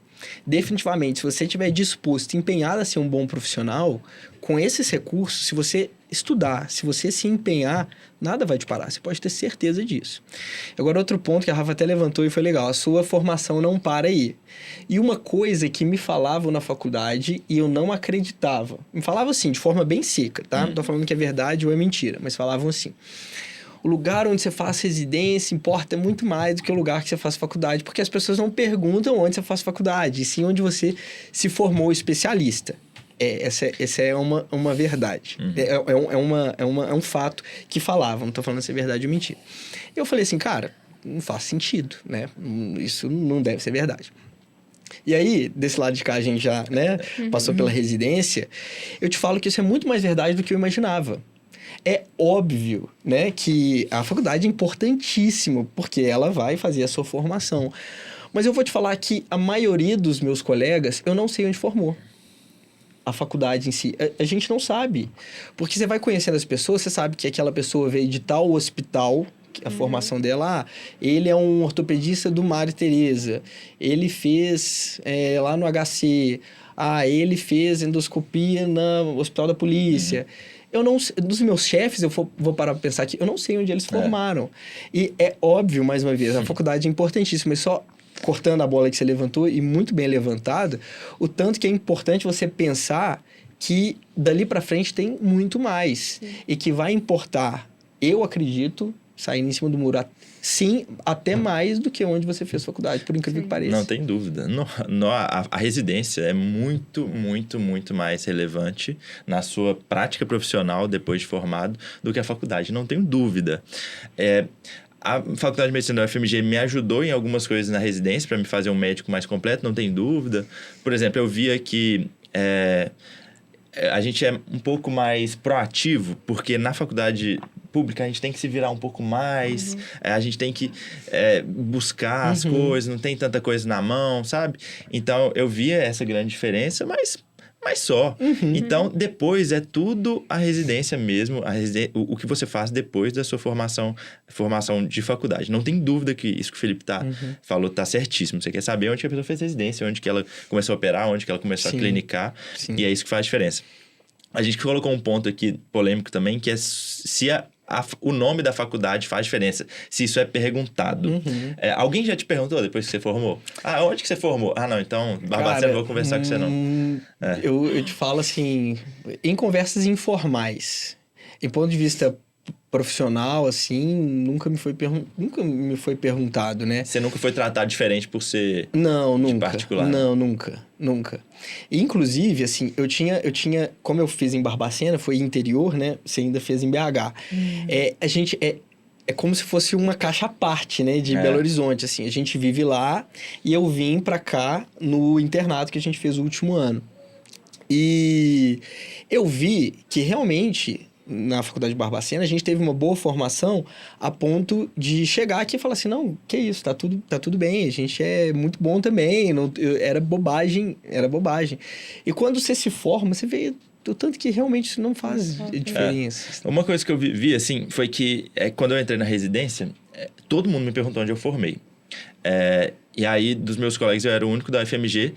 definitivamente, se você estiver disposto, empenhado a ser um bom profissional, com esses recursos, se você estudar, se você se empenhar, nada vai te parar. Você pode ter certeza disso. Agora, outro ponto que a Rafa até levantou e foi legal. A sua formação não para aí. E uma coisa que me falavam na faculdade e eu não acreditava. Me falavam assim, de forma bem seca, tá? Não tô falando que é verdade ou é mentira, mas falavam assim. o lugar onde você faz residência importa muito mais do que o lugar que você faz faculdade, porque as pessoas não perguntam onde você faz faculdade, e sim onde você se formou especialista. Essa é uma verdade. É um fato que falavam. Não tô falando se é verdade ou mentira. Eu falei assim, cara, não faz sentido, né? Isso não deve ser verdade. E aí, desse lado de cá, a gente já, né, passou pela residência. Eu te falo que isso é muito mais verdade do que eu imaginava. É óbvio, né, que a faculdade é importantíssima, porque ela vai fazer a sua formação. Mas eu vou te falar que a maioria dos meus colegas, eu não sei onde formou. A faculdade em si. A gente não sabe. Porque você vai conhecendo as pessoas, você sabe que aquela pessoa veio de tal hospital, a formação dela, ele é um ortopedista do Mário Tereza, ele fez lá no HC, ele fez endoscopia no Hospital da Polícia. Eu não, dos meus chefes, eu vou parar para pensar aqui, eu não sei onde eles formaram. E é óbvio, mais uma vez, a faculdade é importantíssima, mas só cortando a bola que você levantou, e muito bem levantada, o tanto que é importante você pensar que dali para frente tem muito mais. E que vai importar, eu acredito, saindo em cima do muro, sim, até mais do que onde você fez faculdade, por incrível que pareça. Não tem dúvida. A residência é muito, muito, muito mais relevante na sua prática profissional depois de formado do que a faculdade. Não tenho dúvida. A Faculdade de Medicina da UFMG me ajudou em algumas coisas na residência para me fazer um médico mais completo, não tem dúvida. Por exemplo, eu via que a gente é um pouco mais proativo, porque na faculdade pública a gente tem que se virar um pouco mais, a gente tem que buscar as coisas, não tem tanta coisa na mão, sabe? Então, eu via essa grande diferença, mas só. Então, depois é tudo a residência mesmo, o que você faz depois da sua formação de faculdade. Não tem dúvida que isso que o Felipe falou tá certíssimo. Você quer saber onde que a pessoa fez residência, onde que ela começou a operar, onde que ela começou a clinicar. Sim. E é isso que faz diferença. A gente colocou um ponto aqui polêmico também, que é se o nome da faculdade faz diferença, se isso é perguntado. Alguém já te perguntou depois que você formou? Onde que você formou? Não, então, Barbacena, não vou conversar com você não. Eu te falo assim, em conversas informais, em ponto de vista profissional, assim, nunca me foi perguntado, né? Você nunca foi tratado diferente por ser particular? Não, nunca. E, inclusive, assim, eu tinha, como eu fiz em Barbacena, foi interior, né? Você ainda fez em BH. A gente é como se fosse uma caixa à parte, né? De Belo Horizonte, assim. A gente vive lá e eu vim pra cá no internato que a gente fez o último ano. E eu vi que realmente, na Faculdade de Barbacena, a gente teve uma boa formação a ponto de chegar aqui e falar assim, não, que isso, tá tudo bem, a gente é muito bom também, era bobagem. E quando você se forma, você vê o tanto que realmente isso não faz diferença. Uma coisa que eu vi assim, foi que quando eu entrei na residência, todo mundo me perguntou onde eu formei. E aí, dos meus colegas, eu era o único da UFMG.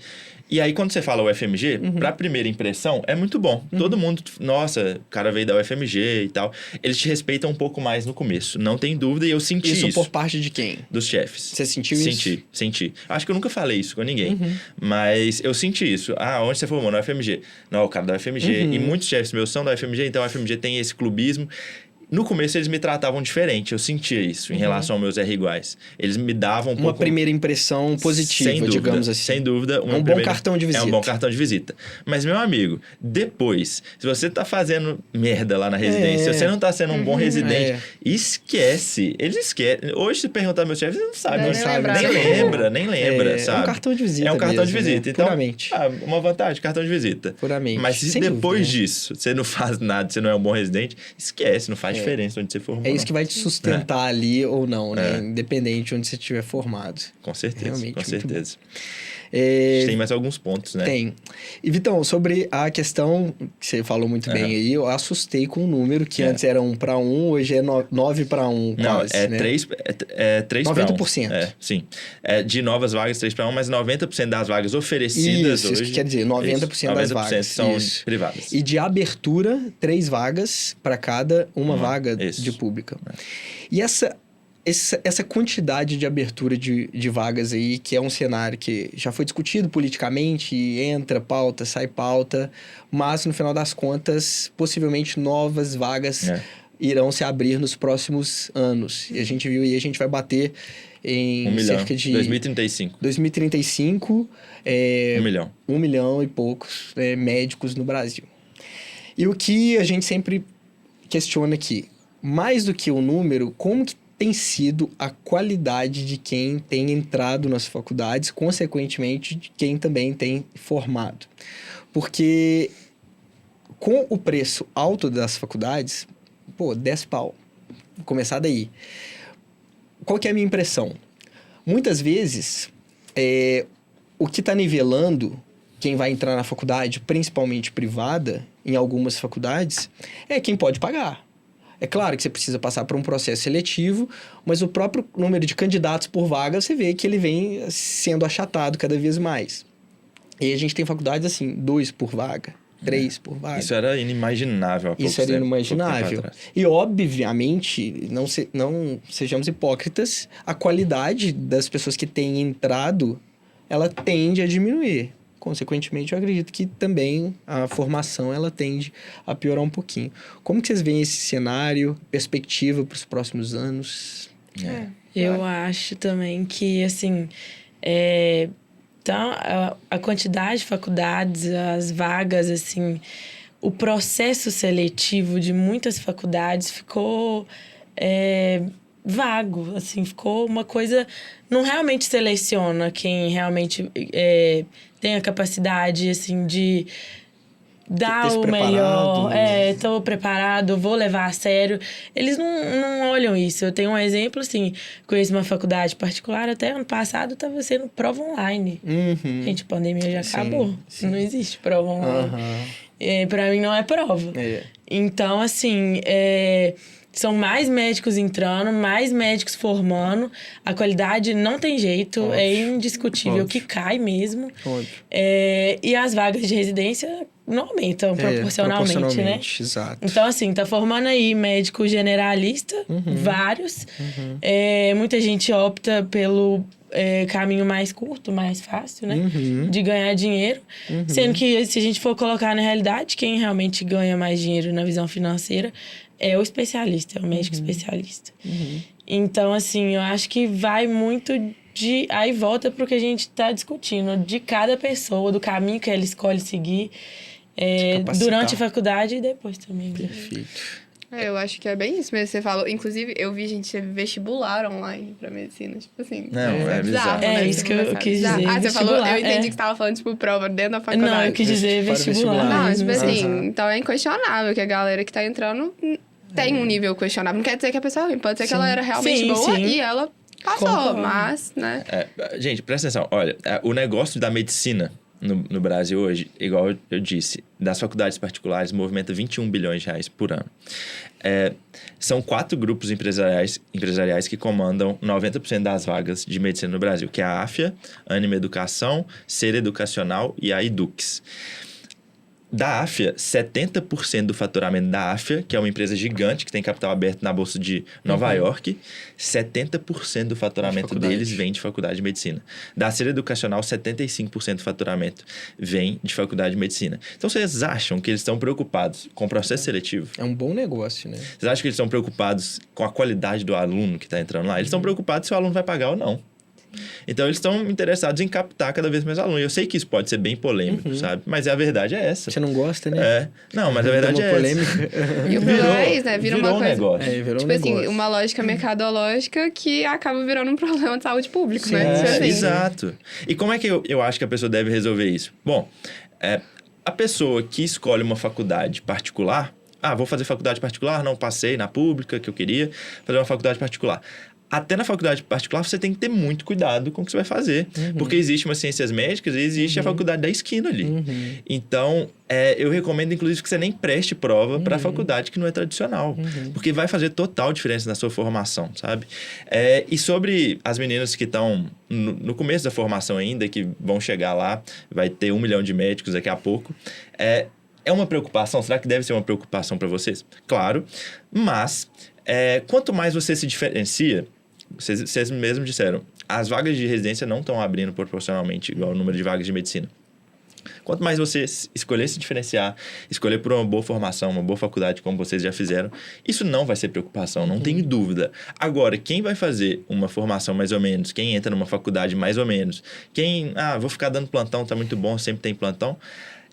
E aí, quando você fala UFMG, pra primeira impressão, é muito bom. Todo mundo, nossa, o cara veio da UFMG e tal. Eles te respeitam um pouco mais no começo. Não tem dúvida, e eu senti isso. Isso por parte de quem? Dos chefes. Você sentiu isso? Senti. Acho que eu nunca falei isso com ninguém. Mas eu senti isso. Onde você formou? Na UFMG. Não, o cara da UFMG. E muitos chefes meus são da UFMG, então a UFMG tem esse clubismo. No começo, eles me tratavam diferente. Eu sentia isso em relação aos meus R iguais. Eles me davam uma primeira impressão positiva, sem dúvida, digamos assim. Sem dúvida. Um bom cartão de visita. É um bom cartão de visita. Mas, meu amigo, depois, se você tá fazendo merda lá na residência, se você não tá sendo um bom residente, esquece. Eles esquecem. Hoje, se perguntar aos meus chefes, eles não sabem. Nem lembra, sabe? É um cartão de visita. É um cartão de visita. Né? Então, puramente. Uma vantagem, cartão de visita. Puramente. Mas se depois disso, você não faz nada, você não é um bom residente, esquece, não faz diferença onde você formou. É isso que vai te sustentar ali ou não, né? Independente de onde você estiver formado. Com certeza, realmente, com certeza. Tem mais alguns pontos, né? Tem. E, Vitão, sobre a questão que você falou muito bem aí, eu assustei com o número que antes era 1 para 1, hoje é 9 para 1 quase, Não, 3 para 1. 90%. Sim. De novas vagas, 3 para 1, mas 90% das vagas oferecidas hoje... Isso que quer dizer, 90% das vagas. 90% são privadas. E de abertura, 3 vagas para cada uma vaga de pública. E essa quantidade de abertura de vagas aí, que é um cenário que já foi discutido politicamente, entra pauta, sai pauta, mas no final das contas, possivelmente novas vagas irão se abrir nos próximos anos. E a gente viu, e a gente vai bater em 1 milhão. cerca de... 2035. 2035, 1 milhão. 1 milhão e poucos médicos no Brasil. E o que a gente sempre questiona aqui, mais do que o número, como que tem sido a qualidade de quem tem entrado nas faculdades, consequentemente, de quem também tem formado. Porque com o preço alto das faculdades, 10 pau. Vou começar daí. Qual que é a minha impressão? Muitas vezes, o que está nivelando quem vai entrar na faculdade, principalmente privada, em algumas faculdades, é quem pode pagar. É claro que você precisa passar por um processo seletivo, mas o próprio número de candidatos por vaga, você vê que ele vem sendo achatado cada vez mais. E a gente tem faculdades assim, 2 por vaga, 3 por vaga. Isso era inimaginável há pouco Isso era tempo, inimaginável. pouco tempo atrás. E, obviamente, não sejamos hipócritas, a qualidade das pessoas que têm entrado, ela tende a diminuir. Consequentemente, eu acredito que também a formação ela tende a piorar um pouquinho. Como que vocês veem esse cenário, perspectiva para os próximos anos? Eu acho também que, assim, então, a quantidade de faculdades, as vagas, assim, o processo seletivo de muitas faculdades ficou vago, assim, ficou uma coisa... Não realmente seleciona quem realmente tem a capacidade, assim, de dar o melhor. Estou preparado, vou levar a sério. Eles não olham isso. Eu tenho um exemplo, assim, conheço uma faculdade particular, até ano passado estava sendo prova online. Uhum. Gente, a pandemia já acabou. Sim. Não existe prova online. Para mim não é prova. Então, assim... São mais médicos entrando, mais médicos formando. A qualidade não tem jeito, Óbvio. é indiscutível, que cai mesmo. E as vagas de residência não aumentam proporcionalmente, né? Exato. Então, assim, tá formando aí médico generalista, vários. Muita gente opta pelo caminho mais curto, mais fácil, né? De ganhar dinheiro. Sendo que, se a gente for colocar na realidade, quem realmente ganha mais dinheiro na visão financeira é o especialista, é o médico especialista. Então, assim, eu acho que vai muito de... Aí volta pro que a gente tá discutindo, de cada pessoa, do caminho que ela escolhe seguir durante a faculdade e depois também. Perfeito. Eu acho que é bem isso mesmo que você falou. Inclusive, eu vi gente teve vestibular online pra medicina. Tipo assim... Não, é bizarro. É isso que eu quis dizer. Você falou... Eu vestibular, entendi que você tava falando, tipo, prova dentro da faculdade. Não, eu quis dizer vestibular. Não, tipo mesmo. assim... Então, é inquestionável que a galera que tá entrando tem um nível questionável. Não quer dizer que a pessoa é ruim. Pode ser que ela era realmente boa e ela passou. Concordo. Mas, né... Gente, presta atenção. Olha, o negócio da medicina no Brasil hoje, igual eu disse, das faculdades particulares, movimenta 21 bilhões de reais por ano. São 4 grupos empresariais que comandam 90% das vagas de medicina no Brasil, que é a AFIA, Anima Educação, Ser Educacional e a Edux. Da AFIA, 70% do faturamento da AFIA, que é uma empresa gigante que tem capital aberto na Bolsa de Nova York, 70% do faturamento deles vem de faculdade de medicina. Da Ser Educacional, 75% do faturamento vem de faculdade de medicina. Então, vocês acham que eles estão preocupados com o processo seletivo? É um bom negócio, né? Vocês acham que eles estão preocupados com a qualidade do aluno que está entrando lá? Eles estão preocupados se o aluno vai pagar ou não. Então, eles estão interessados em captar cada vez mais alunos. Eu sei que isso pode ser bem polêmico, sabe? Mas a verdade é essa. Você não gosta, né? Não, mas a verdade é polêmica. E o problema é isso, né? Vira uma um coisa... negócio. Virou Tipo um assim, negócio. uma lógica mercadológica que acaba virando um problema de saúde pública, né? Tipo assim. Exato. E como é que eu acho que a pessoa deve resolver isso? Bom, a pessoa que escolhe uma faculdade particular... vou fazer faculdade particular, não passei na pública que eu queria, fazer uma faculdade particular. Até na faculdade particular, você tem que ter muito cuidado com o que você vai fazer. Porque existe uma ciências médicas e existe a faculdade da esquina ali. Então, eu recomendo, inclusive, que você nem preste prova para a faculdade que não é tradicional. Porque vai fazer total diferença na sua formação, sabe? E sobre as meninas que estão no começo da formação ainda, que vão chegar lá, vai ter 1 milhão de médicos daqui a pouco. É uma preocupação? Será que deve ser uma preocupação para vocês? Claro. Mas, quanto mais você se diferencia... Vocês mesmos disseram, as vagas de residência não estão abrindo proporcionalmente igual ao número de vagas de medicina. Quanto mais você escolher se diferenciar, escolher por uma boa formação, uma boa faculdade, como vocês já fizeram, isso não vai ser preocupação, não tenho dúvida. Agora, quem vai fazer uma formação mais ou menos, quem entra numa faculdade mais ou menos, quem, vou ficar dando plantão, tá muito bom, sempre tem plantão,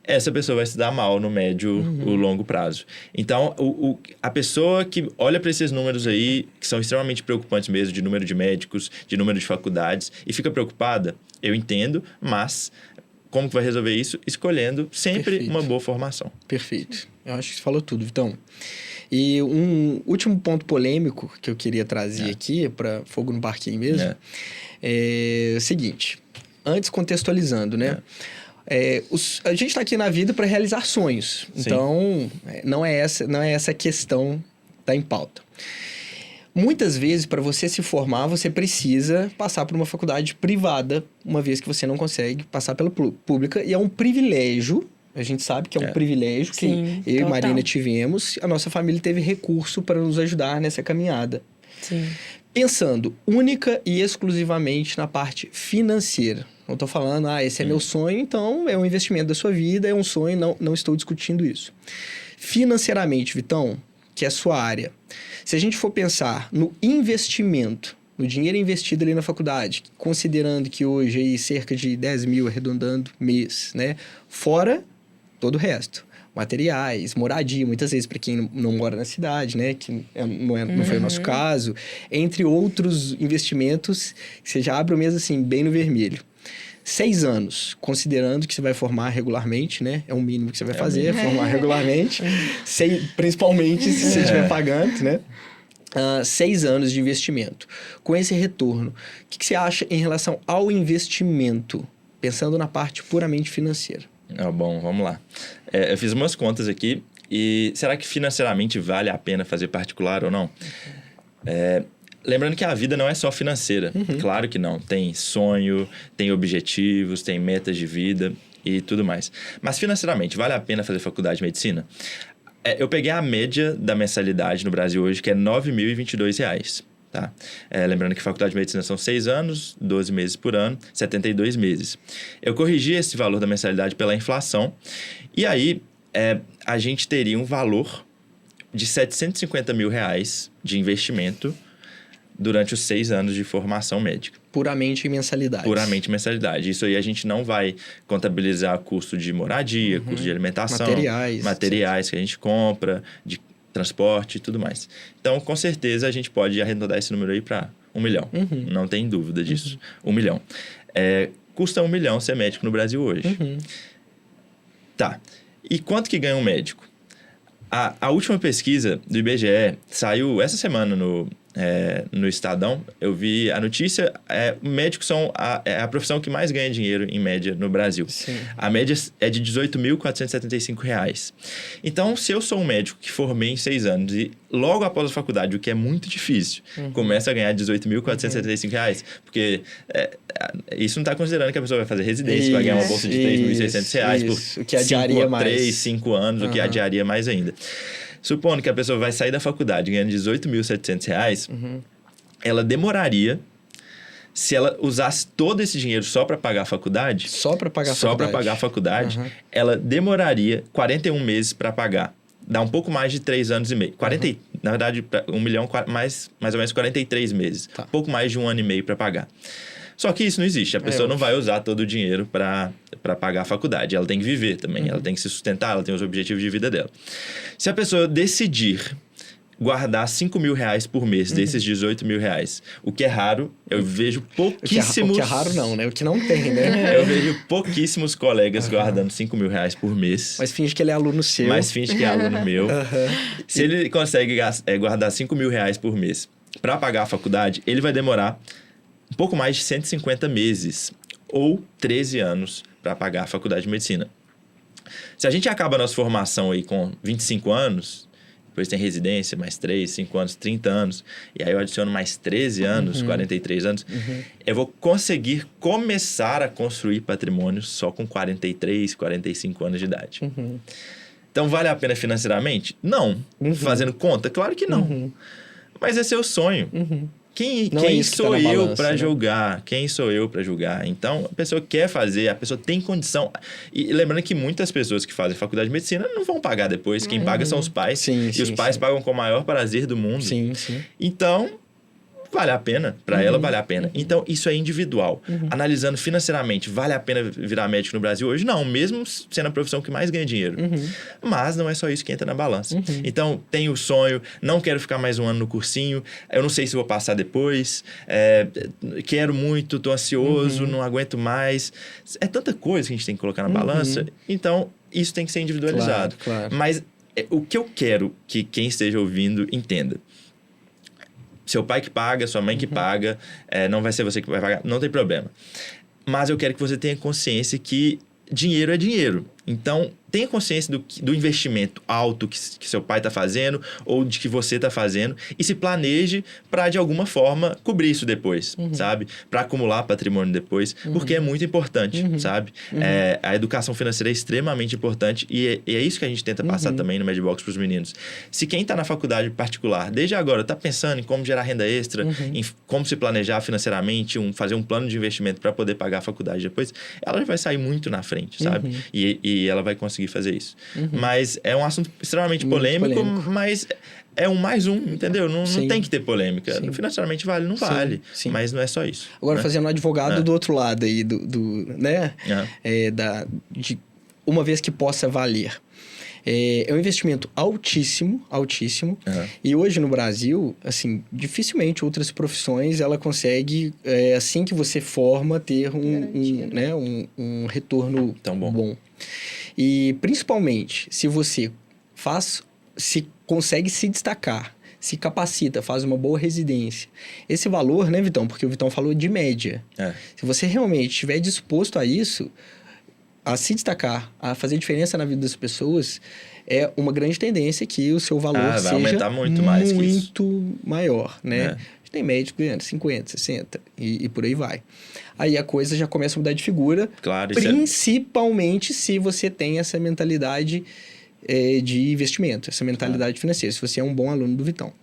essa pessoa vai se dar mal no médio ou longo prazo. Então, a pessoa que olha para esses números aí, que são extremamente preocupantes mesmo, de número de médicos, de número de faculdades, e fica preocupada, eu entendo, mas como que vai resolver isso? Escolhendo sempre uma boa formação. Perfeito. Eu acho que você falou tudo, Vitão. E um último ponto polêmico que eu queria trazer aqui, para fogo no parquinho mesmo, é o seguinte. Antes, contextualizando, né? A gente está aqui na vida para realizar sonhos. Sim. Então, não é essa a questão tá em pauta. Muitas vezes, para você se formar, você precisa passar por uma faculdade privada, uma vez que você não consegue passar pela pública. E é um privilégio, a gente sabe que é um privilégio que eu e Marina tivemos. A nossa família teve recurso para nos ajudar nessa caminhada. Sim. Pensando única e exclusivamente na parte financeira. Não estou falando, esse é meu sonho, então é um investimento da sua vida, é um sonho, não estou discutindo isso. Financeiramente, Vitão, que é a sua área, se a gente for pensar no investimento, no dinheiro investido ali na faculdade, considerando que hoje aí cerca de 10 mil arredondando mês, né? Fora todo o resto. Materiais, moradia, muitas vezes para quem não mora na cidade, né? Que não foi o nosso caso. Entre outros investimentos, que você já abre o mês assim, bem no vermelho. 6 anos, considerando que você vai formar regularmente, né? É o mínimo que você vai fazer, formar regularmente. Principalmente se você estiver pagando, né? 6 anos de investimento. Com esse retorno, o que você acha em relação ao investimento? Pensando na parte puramente financeira. Bom, vamos lá. Eu fiz umas contas aqui e será que financeiramente vale a pena fazer particular ou não? Lembrando que a vida não é só financeira. Claro que não. Tem sonho, tem objetivos, tem metas de vida e tudo mais. Mas financeiramente, vale a pena fazer faculdade de medicina? Eu peguei a média da mensalidade no Brasil hoje, que é R$ 9.022. Tá? Lembrando que faculdade de medicina são 6 anos, 12 meses por ano, 72 meses. Eu corrigi esse valor da mensalidade pela inflação e aí a gente teria um valor de R$ 750 mil de investimento durante os 6 anos de formação médica. Puramente em mensalidade. Puramente mensalidade. Isso aí a gente não vai contabilizar custo de moradia, custo de alimentação, materiais que a gente compra, de transporte e tudo mais. Então, com certeza, a gente pode arredondar esse número aí para 1 milhão. Não tem dúvida disso. 1 milhão. Custa 1 milhão ser médico no Brasil hoje. Tá. E quanto que ganha um médico? A última pesquisa do IBGE saiu essa semana no Estadão. Eu vi a notícia. Médicos são a profissão que mais ganha dinheiro, em média, no Brasil. Sim. A média é de R$ 18.475. Então, se eu sou um médico que formei em 6 anos e logo após a faculdade, o que é muito difícil, começa a ganhar R$ 18.475, porque isso não está considerando que a pessoa vai fazer residência, vai ganhar uma bolsa de R$ 3.600 por o que adiaria mais. 3, 5 anos, o que adiaria mais ainda. Supondo que a pessoa vai sair da faculdade ganhando R$ 18.700, ela demoraria, se ela usasse todo esse dinheiro só para pagar a faculdade... Só para pagar a faculdade. Ela demoraria 41 meses para pagar. Dá um pouco mais de 3 anos e meio. Na verdade, 1 milhão, mais ou menos 43 meses. Tá. Pouco mais de 1 ano e meio para pagar. Só que isso não existe. A pessoa não vai usar todo o dinheiro para pagar a faculdade. Ela tem que viver também. Ela tem que se sustentar, ela tem os objetivos de vida dela. Se a pessoa decidir guardar R$5 mil por mês desses R$18 mil, o que é raro, eu vejo pouquíssimos... O que é raro não, né? O que não tem, né? Eu vejo pouquíssimos colegas guardando R$5 mil por mês. Mas finge que ele é aluno seu. Mas finge que é aluno meu. Se ele consegue guardar R$5 mil por mês para pagar a faculdade, ele vai demorar um pouco mais de 150 meses ou 13 anos para pagar a faculdade de medicina. Se a gente acaba a nossa formação aí com 25 anos, depois tem residência, mais 3, 5 anos, 30 anos, e aí eu adiciono mais 13 anos, 43 anos, eu vou conseguir começar a construir patrimônio só com 43, 45 anos de idade. Então, vale a pena financeiramente? Não. Fazendo conta? Claro que não. Mas esse é o sonho. Quem Não é isso que tá sou na eu balança, para né? julgar? Quem sou eu para julgar? Então, a pessoa quer fazer, a pessoa tem condição. E lembrando que muitas pessoas que fazem faculdade de medicina não vão pagar depois. Quem paga são os pais. Sim, e os sim, pais sim. pagam com o maior prazer do mundo. Sim, sim. Então, vale a pena. Para ela, vale a pena. Então, isso é individual. Analisando financeiramente, vale a pena virar médico no Brasil hoje? Não, mesmo sendo a profissão que mais ganha dinheiro. Mas não é só isso que entra na balança. Então, tenho o sonho, não quero ficar mais um ano no cursinho, eu não sei se vou passar depois, quero muito, tô ansioso, não aguento mais. É tanta coisa que a gente tem que colocar na balança. Então, isso tem que ser individualizado. Claro. Mas o que eu quero que quem esteja ouvindo entenda. Seu pai que paga, sua mãe que paga, não vai ser você que vai pagar, não tem problema. Mas eu quero que você tenha consciência que dinheiro é dinheiro. Então, tenha consciência do investimento alto que seu pai está fazendo ou de que você está fazendo e se planeje para, de alguma forma, cobrir isso depois, sabe? Para acumular patrimônio depois, porque é muito importante, sabe? A educação financeira é extremamente importante e é isso que a gente tenta passar também no Medbox para os meninos. Se quem está na faculdade particular, desde agora, está pensando em como gerar renda extra, em como se planejar financeiramente, fazer um plano de investimento para poder pagar a faculdade depois, ela vai sair muito na frente, sabe? E ela vai conseguir fazer isso. Mas é um assunto extremamente polêmico, mas é um mais um, entendeu? Não tem que ter polêmica. Sim. Financeiramente vale, não vale. Sim. Mas não é só isso. Agora, né? fazendo advogado do outro lado aí, né? De uma vez que possa valer. É um investimento altíssimo. E hoje no Brasil, assim, dificilmente outras profissões ela consegue, assim que você forma, ter um retorno Tão bom. E principalmente, se você se consegue se destacar, se capacita, faz uma boa residência. Esse valor, né, Vitão? Porque o Vitão falou de média. Se você realmente estiver disposto a isso, a se destacar, a fazer diferença na vida das pessoas, é uma grande tendência que o seu valor vai seja aumentar muito mais que isso. maior, né? Tem médico ganhando 50, 60 e por aí vai. Aí a coisa já começa a mudar de figura, Claro, principalmente se você tem essa mentalidade de investimento, essa mentalidade financeira, se você é um bom aluno do Vitão.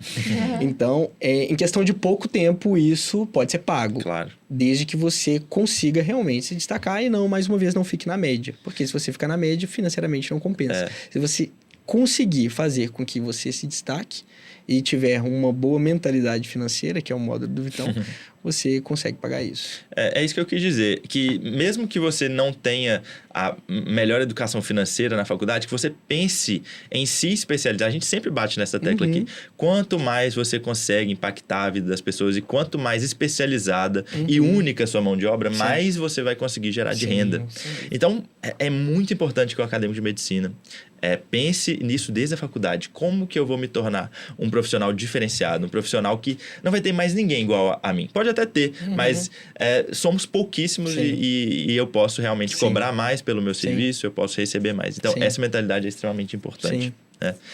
Então, em questão de pouco tempo, isso pode ser pago. Claro. Desde que você consiga realmente se destacar e não, mais uma vez, não fique na média. Porque se você ficar na média, financeiramente não compensa. Se você conseguir fazer com que você se destaque e tiver uma boa mentalidade financeira, que é o módulo do Vitão, você consegue pagar isso. É isso que eu quis dizer, que mesmo que você não tenha a melhor educação financeira na faculdade, que você pense em se especializar. A gente sempre bate nessa tecla aqui. Quanto mais você consegue impactar a vida das pessoas e quanto mais especializada e única a sua mão de obra, mais você vai conseguir gerar de renda. Então, é muito importante que o acadêmico de medicina pense nisso desde a faculdade. Como que eu vou me tornar um profissional diferenciado, um profissional que não vai ter mais ninguém igual a mim? Pode até ter, mas somos pouquíssimos e eu posso realmente cobrar mais pelo meu serviço, eu posso receber mais. Então, essa mentalidade é extremamente importante.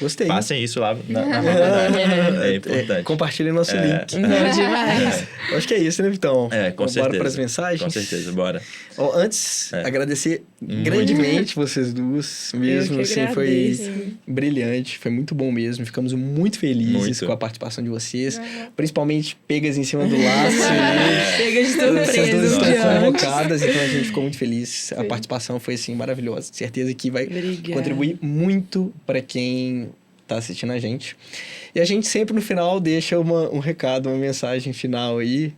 Gostei. Passem isso lá na faculdade. É importante. Compartilhem nosso link. Não, demais. Acho que é isso, né, Vitão? Com certeza. Bora para as mensagens? Com certeza, bora. Antes, agradecer grandemente vocês duas. Mesmo assim, foi brilhante. Foi muito bom mesmo. Ficamos muito felizes com a participação de vocês. Principalmente pegas em cima do laço. Pegas de surpresa. Vocês duas estão convocadas, então a gente ficou muito feliz. A participação foi, assim, maravilhosa. Certeza que vai contribuir muito para quem tá assistindo a gente. E a gente sempre no final deixa um recado, uma mensagem final aí.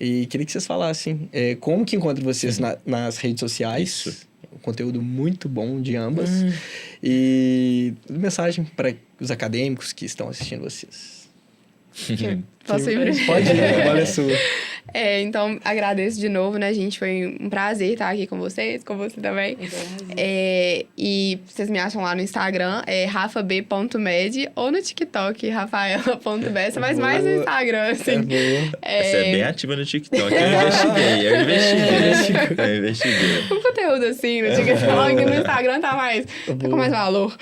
E queria que vocês falassem como que encontra vocês nas redes sociais. Isso. Um conteúdo muito bom de ambas. E mensagem para os acadêmicos que estão assistindo vocês. Posso ir primeiro? Pode ir, a bola é sua. Então, agradeço de novo, né, gente? Foi um prazer estar aqui com vocês, com você também. E vocês me acham lá no Instagram, rafab.med, ou no TikTok, rafaela.bessa, mas mais no Instagram, assim. Você é bem ativa no TikTok. Eu investiguei. O conteúdo, assim, no TikTok, no Instagram tá com mais valor.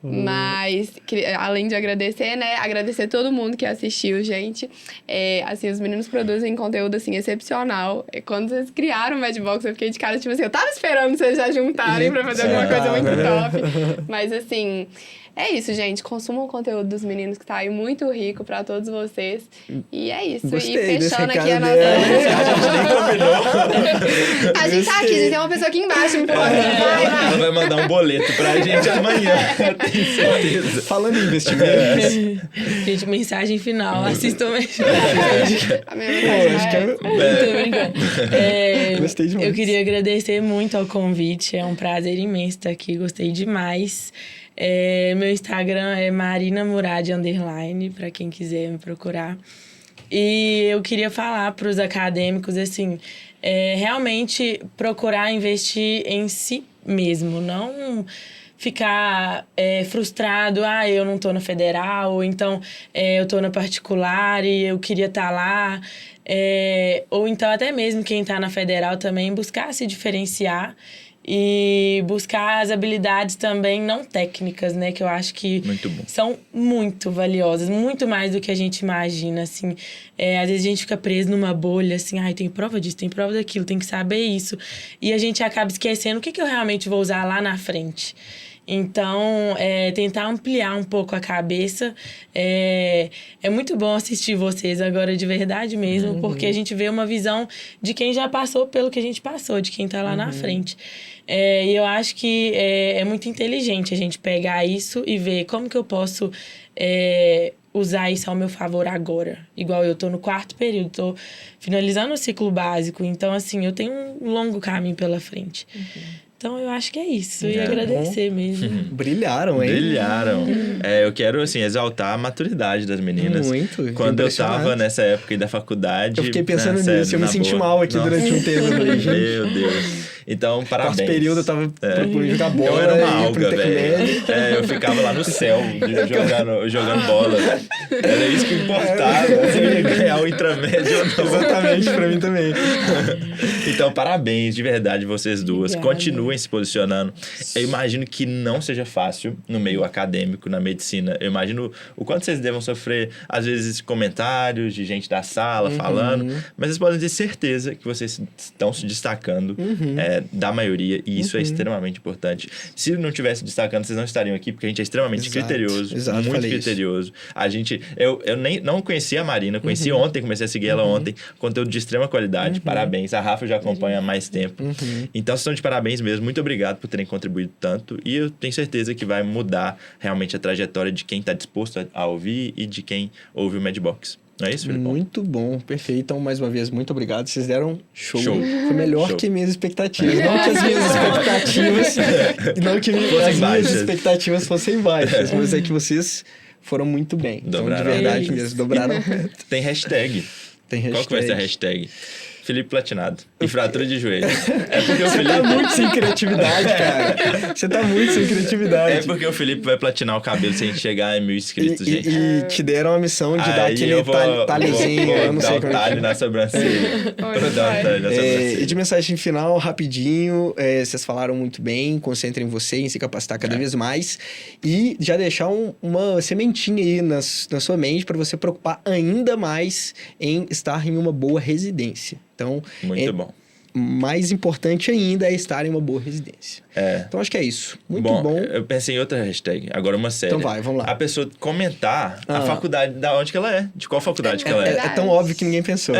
Mas, além de agradecer, né? Agradecer todo mundo que assistiu, gente. Assim, os meninos produzem conteúdo, assim, excepcional. Quando vocês criaram o Medbox, eu fiquei de cara, tipo assim, eu tava esperando vocês já juntarem pra fazer alguma coisa muito top. Mas, assim... é isso, gente. Consumam o conteúdo dos meninos que tá aí muito rico pra todos vocês. E é isso. Gostei e desse fechando aqui a recado nossa... dela. A gente nem combinou. A gente tá aqui, a gente tem uma pessoa aqui embaixo me empurrando. Ela vai mandar um boleto pra gente amanhã, tenho certeza. Falando em investimentos, Gente, mensagem final. Assistam a A minha pô, mensagem acho que é... Tô brincando. Gostei demais. Eu queria agradecer muito ao convite. É um prazer imenso estar aqui. Gostei demais. Meu Instagram é marinamurad_, para quem quiser me procurar. E eu queria falar para os acadêmicos, assim, realmente procurar investir em si mesmo. Não ficar frustrado, eu não tô na federal, ou então eu tô na particular e eu queria estar lá. Ou então até mesmo quem tá na federal também, buscar se diferenciar e buscar as habilidades também não técnicas, né? Que eu acho que Muito bom. são muito valiosas, muito mais do que a gente imagina, assim. Às vezes a gente fica preso numa bolha, assim, tem prova disso, tem prova daquilo, tem que saber isso. E a gente acaba esquecendo o que eu realmente vou usar lá na frente. Então, tentar ampliar um pouco a cabeça. É muito bom assistir vocês agora de verdade mesmo, porque a gente vê uma visão de quem já passou pelo que a gente passou, de quem tá lá na frente. E eu acho que é muito inteligente a gente pegar isso e ver como que eu posso usar isso ao meu favor agora. Igual eu tô no 4º período, tô finalizando o ciclo básico. Então, assim, eu tenho um longo caminho pela frente. Então, eu acho que é isso. E agradecer mesmo. brilharam, hein? Brilharam. Eu quero, assim, exaltar a maturidade das meninas. Muito. Quando eu Impressionante. tava nessa época aí da faculdade... Eu fiquei pensando sério, nisso, eu me na senti boa. mal aqui Nossa. durante um tempo. Eu falei, gente, Meu Deus. Então, parabéns. quarto período eu tava procurando jogar bola. Eu era uma ia alga, pro velho. Intercomércio. Eu ficava lá no céu, jogando bola. Era isso que importava. Se eu ia ganhar o intramédio ou não. Exatamente, pra mim também. Então, parabéns, de verdade, vocês duas. Obrigada. Continuem se posicionando. Eu imagino que não seja fácil no meio acadêmico, na medicina. Eu imagino o quanto vocês devam sofrer, às vezes, comentários de gente da sala falando. Mas vocês podem ter certeza que vocês estão se destacando da maioria. E isso é extremamente importante. Se não tivesse destacando, vocês não estariam aqui, porque a gente é extremamente criterioso. Exato, muito falei criterioso. A gente... Eu não conhecia a Marina. Conheci ontem, comecei a seguir ela ontem. Conteúdo de extrema qualidade. Parabéns. A Rafa já acompanha há mais tempo. Então, vocês estão de parabéns mesmo. Muito obrigado por terem contribuído tanto. E eu tenho certeza que vai mudar realmente a trajetória de quem está disposto a ouvir e de quem ouve o Madbox. Não é isso, Filipão? Muito bom, perfeito. Então, mais uma vez, muito obrigado. Vocês deram show. Show. Foi melhor Show. que minhas expectativas. Não que as minhas expectativas... não que Fossem as minhas baixas. expectativas fossem baixas. Mas é que vocês foram muito bem. Dobraram. Então, de verdade Isso. mesmo, dobraram. Tem hashtag. Tem hashtag. Qual que vai ser a hashtag? Felipe Platinado. E fratura de joelho. É porque o Você tá Felipe... muito sem criatividade, cara. Você tá muito sem criatividade. É porque o Felipe vai platinar o cabelo se a gente chegar a 1.000 inscritos, gente. E te deram a missão de dar Aí aquele eu vou talhezinho, eu não dar sei o como é que talhe chama. na sobrancelha. Vou dar o talhe na E de sobrancelha. mensagem final, rapidinho, vocês falaram muito bem, concentrem você em se capacitar cada vez mais e já deixar uma sementinha aí na sua mente para você preocupar ainda mais em estar em uma boa residência. Então, Muito bom. mais importante ainda é estar em uma boa residência. Então, acho que é isso. Muito bom. Eu pensei em outra hashtag, agora uma série. Então vai, vamos lá. A pessoa comentar a faculdade, da onde que ela é, de qual faculdade que ela é. É tão óbvio que ninguém pensou.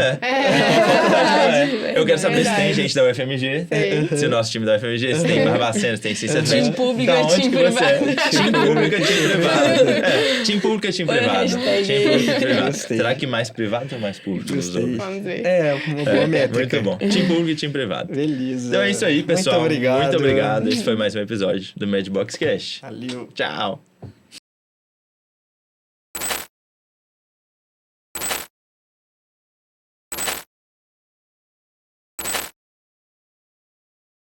Eu quero saber se tem verdade. gente da UFMG, se o nosso time da UFMG, se tem Barbacena, se tem Ciência Time público, da onde time que você é? privado. Time público, time privado. Time público, time privado. hashtag. Time público, time privado. Gostei. Será que mais privado ou mais público? Gostei. Vamos ver. Uma boa métrica. Muito bom. Time público e time privado. Beleza. Então é isso aí, pessoal. Muito obrigado. Muito obrigado. Esse foi mais um episódio do Madbox Cash. Valeu. Tchau.